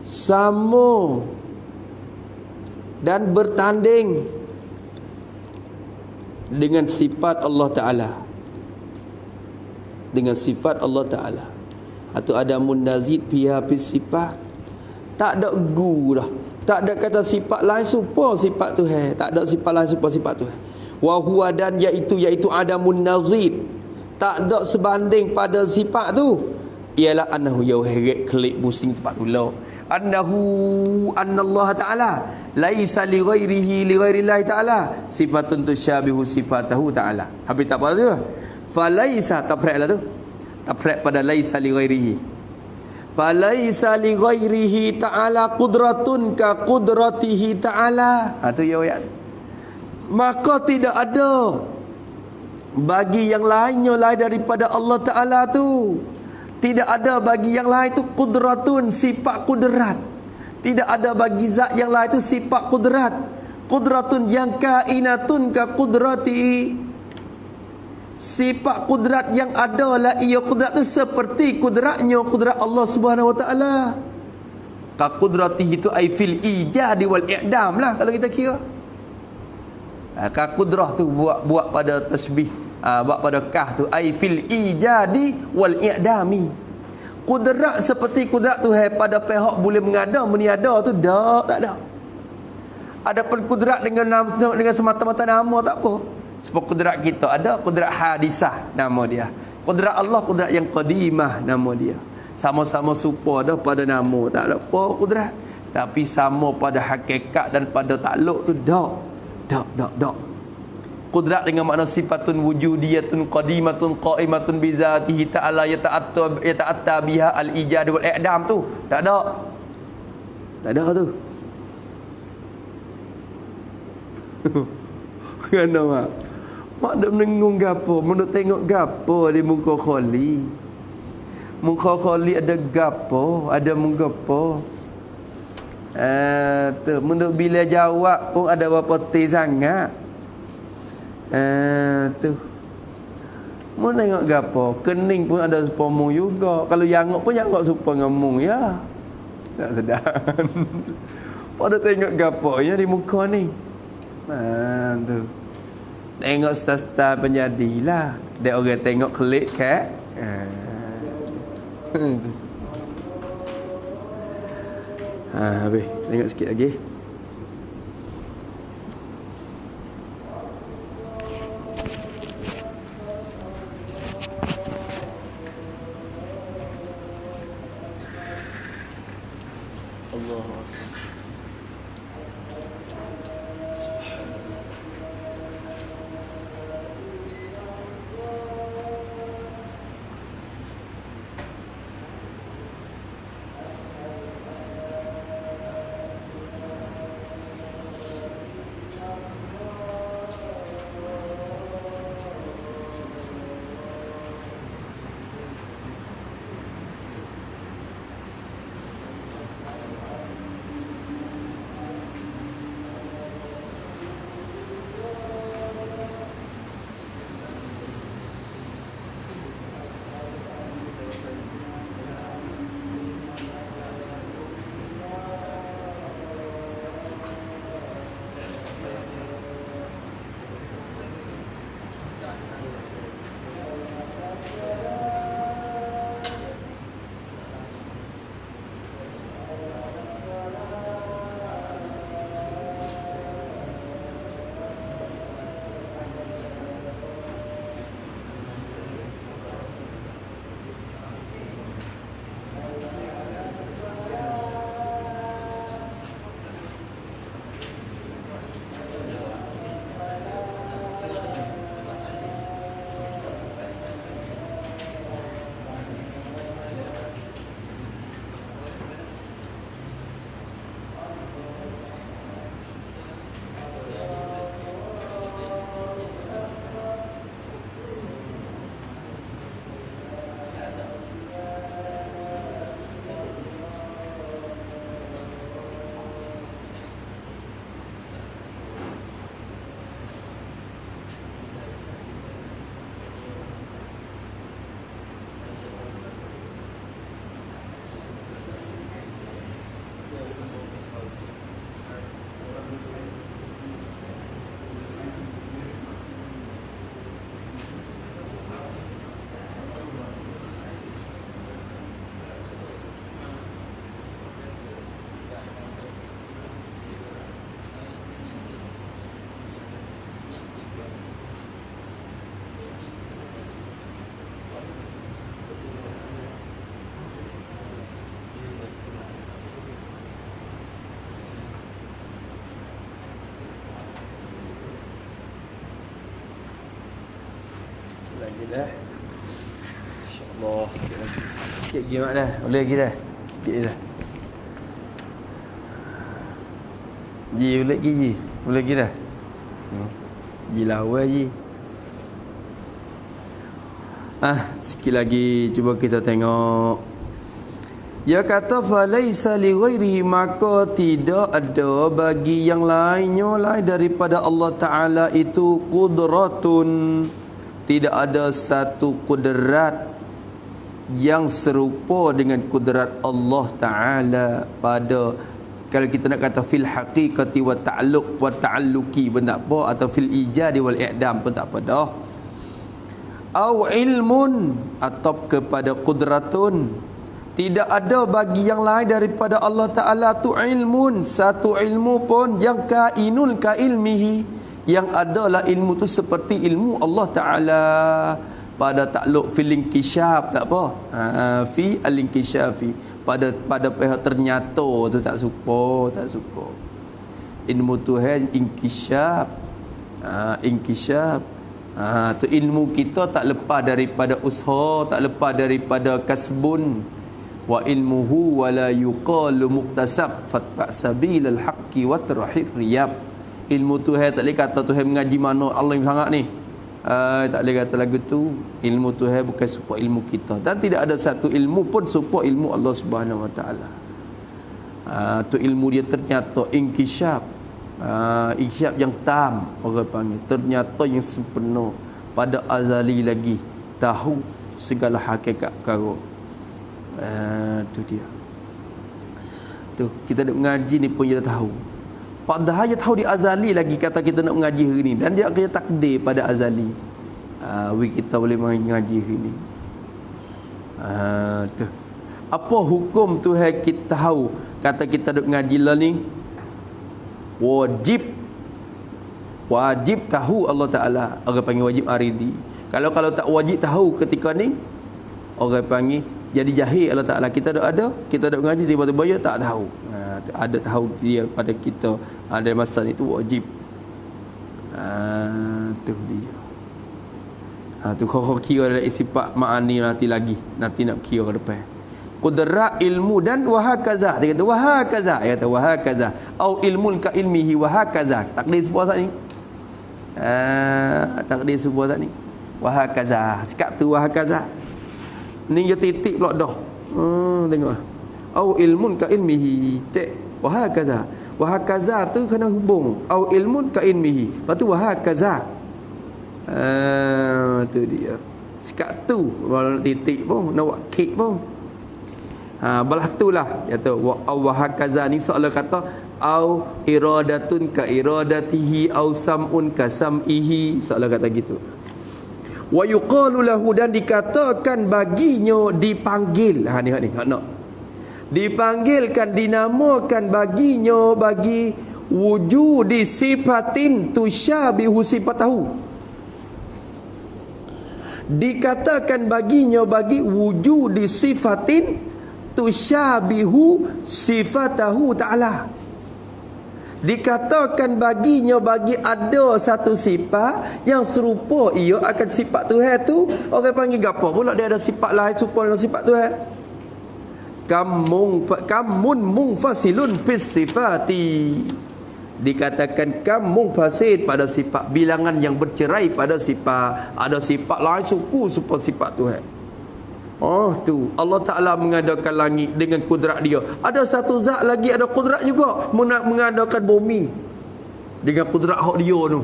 sama dan bertanding dengan sifat Allah Ta'ala. Dengan sifat Allah Ta'ala. Atau adamun nazid fiha sifat. Tak ada gu dah. Tak ada kata sifat lain serupa sifat Tuhan. Tak ada sifat lain serupa sifat Tuhan. Wa huwa, dan iaitu adamun nazid. Tak ada sebanding pada sifat tu. Ialah annahu ya heret klik pusing tempat dulu. Annallahu Ta'ala laisa li ghairihi li ghairillahi ta'ala sifatun tusyabihu sifatahu ta'ala. Habis tak apa tu? Falaisa, tak prak lah tu. Tak prak pada laisa li ghairihi. Falaisa li ghairihi ta'ala qudratun ka qudratihi ta'ala. Tu ya ayat. Maka tidak ada bagi yang lainnya lain daripada Allah Ta'ala tu. Tidak ada bagi yang lain tu qudratun, sifat kudrat. Tidak ada bagi zat yang lain tu sifat kudrat. Qudratun yang kainatun ka qudrati. Sifat kudrat yang ada lah ia kudrat tu seperti kudratnya kudrat Allah Subhanahu Wa Taala. Ka qudratihi tu ai fil ijadi wal i'dam lah kalau kita kira. Ka kudrah tu buat pada tasbih. Buat pada kah tu ai fil ijadi wal i'dami. Kudrat seperti kudrat Tuhan pada pihak boleh mengada meniada tu tak ada. Adapun kudrat dengan semata-mata nama tak apa. Sebab kudrat kita ada kudrat hadisah nama dia. Kudrat Allah kudrat yang qadimah nama dia. Sama-sama serupa dah pada nama, tak ada apa kudrat. Tapi sama pada hakikat dan pada takluk tu dak. Kudrat dengan makna sifatun wujudiyatun qadimatun qaimatun bi zatihi ta'ala yata'atta biha al-ijad wal i'dam tu tak ada tu. Kenapa mak dak menengung gapo, mendak tengok gapo di muka khali. Muka khali ada gapo, ada muka apa. Tu mendak bila jawab pun ada berapa ti sangat. Tu mau tengok gapo, kening pun ada sepomong juga. Kalau yangok pun yangok supa ngomong ya. Tak sedar. Pada tengok gapo ya di muka ni. Tu. Tengok sasta penjadilah. Dia orang tengok klik kat. Habis. Tengok sikit lagi. Lagi dah. InsyaAllah sikit lagi. Sikit lagi mak dah. Boleh lagi dah. Sikit dah. Ji boleh lagi Ji. Boleh lagi dah. Ji lawa Ji. Sikit lagi cuba kita tengok. Ya kata falaisa li ghairihi, maka tidak ada bagi yang lainnya lain daripada Allah Ta'ala itu qudratun, tidak ada satu kudrat yang serupa dengan kudrat Allah Ta'ala pada, kalau kita nak kata fil haqiqati wa ta'alluq wa ta'alluqi pun tak apa, atau fil ijadi wal i'dam pun tak apa dah. Au ilmun, atau kepada kudratun, tidak ada bagi yang lain daripada Allah Ta'ala tu ilmun, satu ilmu pun yang kainun ka ilmihi, yang adalah ilmu tu seperti ilmu Allah Ta'ala pada takluk fil inkishaf tak apa, fi al-inkishafi, pada pihak ternyata tu tak suka ilmu tu inkishaf, inkishaf. Tu ilmu kita tak lepas daripada usaha, tak lepas daripada kasbun. Wa ilmuhu wala yuqalu muktasab fatba sabilal haqqi wa tarhir riyab. Ilmu Tuhan tak boleh kata Tuhan mengaji mana alim sangat ni. Tak boleh kata lagu tu. Ilmu Tuhan bukan supaya ilmu kita, dan tidak ada satu ilmu pun supaya ilmu Allah Subhanahu wa taala. Tu ilmu dia ternyata inkishaf. Inkishaf yang tam orang panggil, ternyata yang sempurna, pada azali lagi tahu segala hakikat perkara. Tu dia. Tu kita nak mengaji ni pun dia dah tahu. Padahal dia tahu di azali lagi kata kita nak mengaji hari ni, dan dia kena takdir pada azali. Kita boleh mengaji hari ni. Tu. Apa hukum Tuhan kita tahu kata kita nak mengaji lah ni? Wajib tahu Allah Ta'ala. Orang panggil wajib aridi. Kalau tak wajib tahu ketika ni, orang panggil jadi jahil Allah Ta'ala. Kita ada mengaji tiba-tiba dia tak tahu. Ada tahu dia pada kita ada masa ni tu wajib. Tu dia. Tu kau kira dari sifat ma'ani nanti lagi. Nanti nak kira ke depan. Qudrat ilmu dan wahakaza. Dia kata wahakaza. Dia kata wahakaza. Au ilmun ka ilmihi wahakaza. Takdir sebuah saat ni. Takdir sebuah saat ni. Wahakaza. Sekat tu wahakaza. Ni dia titik pula dah. Tengok. Au ilmun ka ilmihi. Wahakaza. Wahakaza tu kena hubung. Au ilmun ka ilmihi. Lepas tu wahakaza. Tu dia. Sekat tu. Kalau nak titik pun. Nak buat kek pun. Belah tu lah kata wa hakaza ni seolah kata au iradatun ka iradatihi au sam'un ka sam'ihi, seolah kata gitu. Wa yuqalu lahu, dan dikatakan baginya dipanggil. Ni nak dipanggilkan, dinamakan baginya, bagi wujudi sifatin tusyabihu sifatahu. Dikatakan baginya bagi wujudi sifatin tusyabihu sifatahu ta'ala. Dikatakan baginya, bagi ada satu sifat yang serupa ia akan sifat Tuhan tu. Orang panggil gapo pula dia ada sifat lain serupa dengan sifat Tuhan. Kamun mungfasilun fis sifati. Dikatakan kamun fasid pada sifat, bilangan yang bercerai pada sifat. Ada sifat lain suku supaya sifat Tuhan. Tu Allah Ta'ala mengadakan langit dengan kudrat dia. Ada satu zat lagi ada kudrat juga mengadakan bumi dengan kudrat hak dia tu.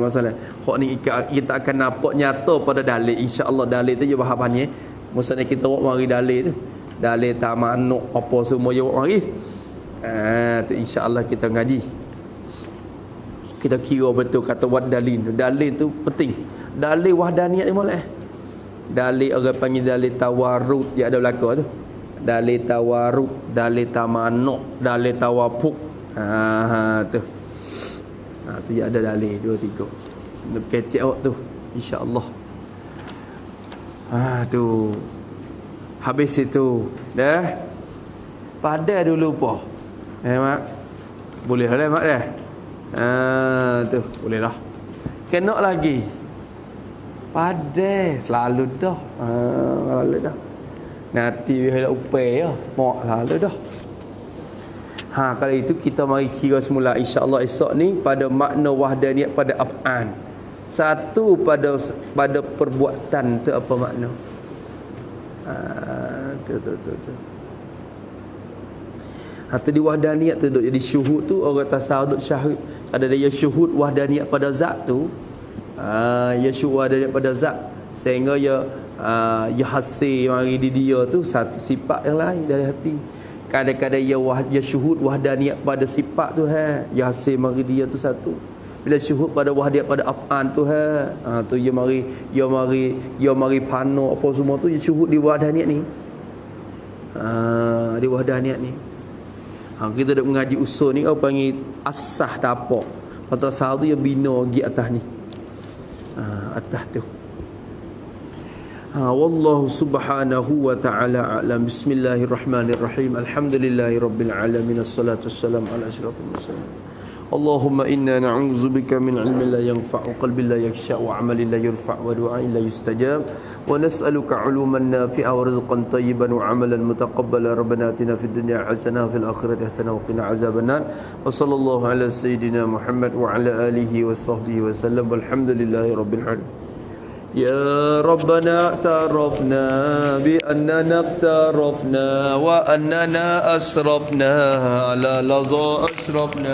Masalah hak ni kita akan nampak nyata pada dalil, insya-Allah. Dalil tu je bahapannya. Maksudnya kita buat mari dalil tu. Dalil tamanuk apa semua je buat mari. Tu insya-Allah kita ngaji. Kita kira betul kata wad dalil. Dalil tu penting. Dalil wahdaniyat ni molek. Dalil orang panggil dalil tawarud, dia ada belaka tu. Dalil tawarud, dalil tamanuk, dalil tawafuk. Tu. Tu dia ada dalil 2 3. Nak kecek awak tu insya-Allah. Tu. Habis itu dah. Padai dulu apa? Mak. Boleh lah mak dah. Tu, boleh lah. Kena lagi. Padai selalu dah. Selalu dah. Nanti bila upai ya, mak lalu dah. Kalau itu kita mari kira semula insya-Allah esok ni pada makna wahdaniyat pada af'an. Satu pada perbuatan tu apa makna? Tu. Atau di wahdaniyat tu duk jadi syuhud tu orang tasawuf syahid. Ada dia syuhud wahdaniyat pada zat tu. Ya syuhud wahdaniyat pada zat sehingga ya hasil mari di dia tu satu sifat yang lain dari hati. Kadang-kadang ya syuhud wahdaniyat pada sifat tu ya hasil mari dia tu satu. Bila syuhud pada wahdaniyat pada af'an tu tu ya mari pano apa semua tu ya syuhud di wahdaniyat ni. Di wahdaniyat ni. Kita dah mengaji usul ni orang panggil asah tapak. Patut sahal tu ya bina pergi atas ni. Atas tu. Wallahu subhanahu wa ta'ala a'lam. Bismillahirrahmanirrahim. Alhamdulillahirabbil alamin. Assalatu wassalamu ala asyrafil mursalin. Allahumma inna na'udzubika min ilmin la yanfa'u, qalbin la yakhsha, wa 'amalin la yurfa', wa du'ain la yustajab, wa nas'aluka 'uluman nafi'a wa rizqan tayyiban wa 'amalan mutaqabbala. Rabbana atina fid dunya hasanah wa fil akhirati hasanah wa qina azabannar. Wa sallallahu ala sayyidina Muhammad wa ala alihi wa sahbihi wa sallam. Walhamdulillahi rabbil alamin. يا ربنا اعترفنا بأننا اقترفنا وأننا أسرفنا على لظى أشرفنا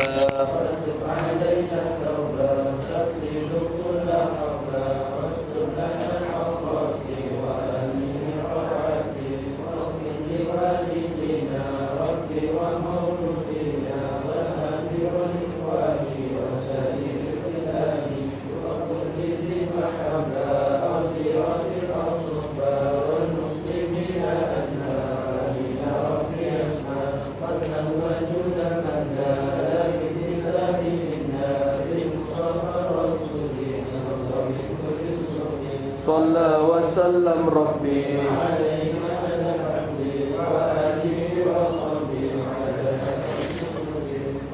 صلى وسلم ربي عليه وعلى عبده وآله وصحبه وعلى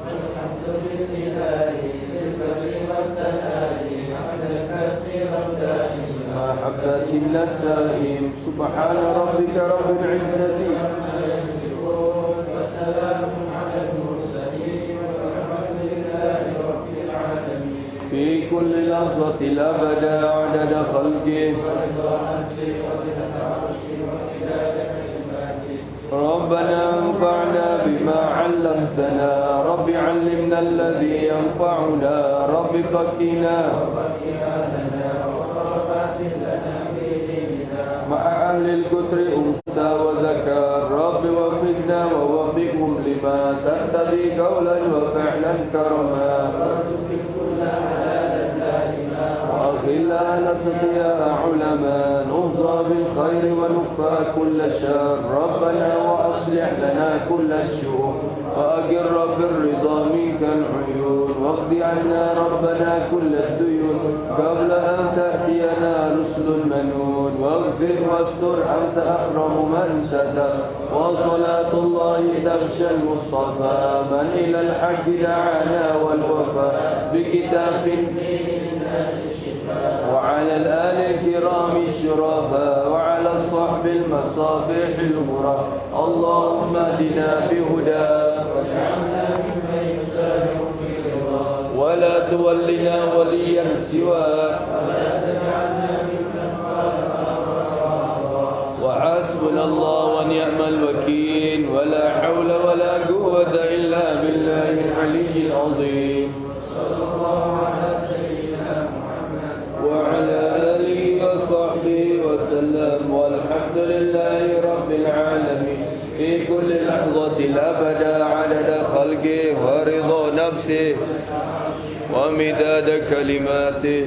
والحمد لله في البر والتنادي على كثير دائم محبة النسائم. سبحان ربك رب العزة عما يصفون وسلام على المرسلين والحمد لله رب العالمين. في كل لحظة الأبد عدد خلقه ربنا انفعنا بما علمتنا. رب علمنا الذي ينفعنا. رب فقنا مع أهل الكتر أنثى وذكر. رب وفقنا ووفقهم لما تقتضي قولا وفعلا كرما. وأخلا نتقيا علما نهضى بالخير ونكفى كل شر. ربنا وأصلح لنا كل الشؤون وأقر بالرضا منك العيون. واقض عنا ربنا كل الديون قبل أن تأتينا رسل المنون. واغفر واستر أنت أكرم من ستر. وصلاة الله تغشى المصطفى من إلى الحق دعانا والوفاء بكتاب وعلى الآل الكرام الشرفاء وعلى الصحب المصابيح الغرى. اللهم اهدنا بهداك ولا تولنا وليا سواك وحسبنا الله ونعم الوكيل. ولا حول ولا قوة إلا بالله العلي العظيم. صلى الله على سيدنا محمد وعلى آله وصحبه وسلم. والحمد لله رب العالمين. في كل لحظة الأبد عدد خلقه ورضا نفسه ومداد كلماته.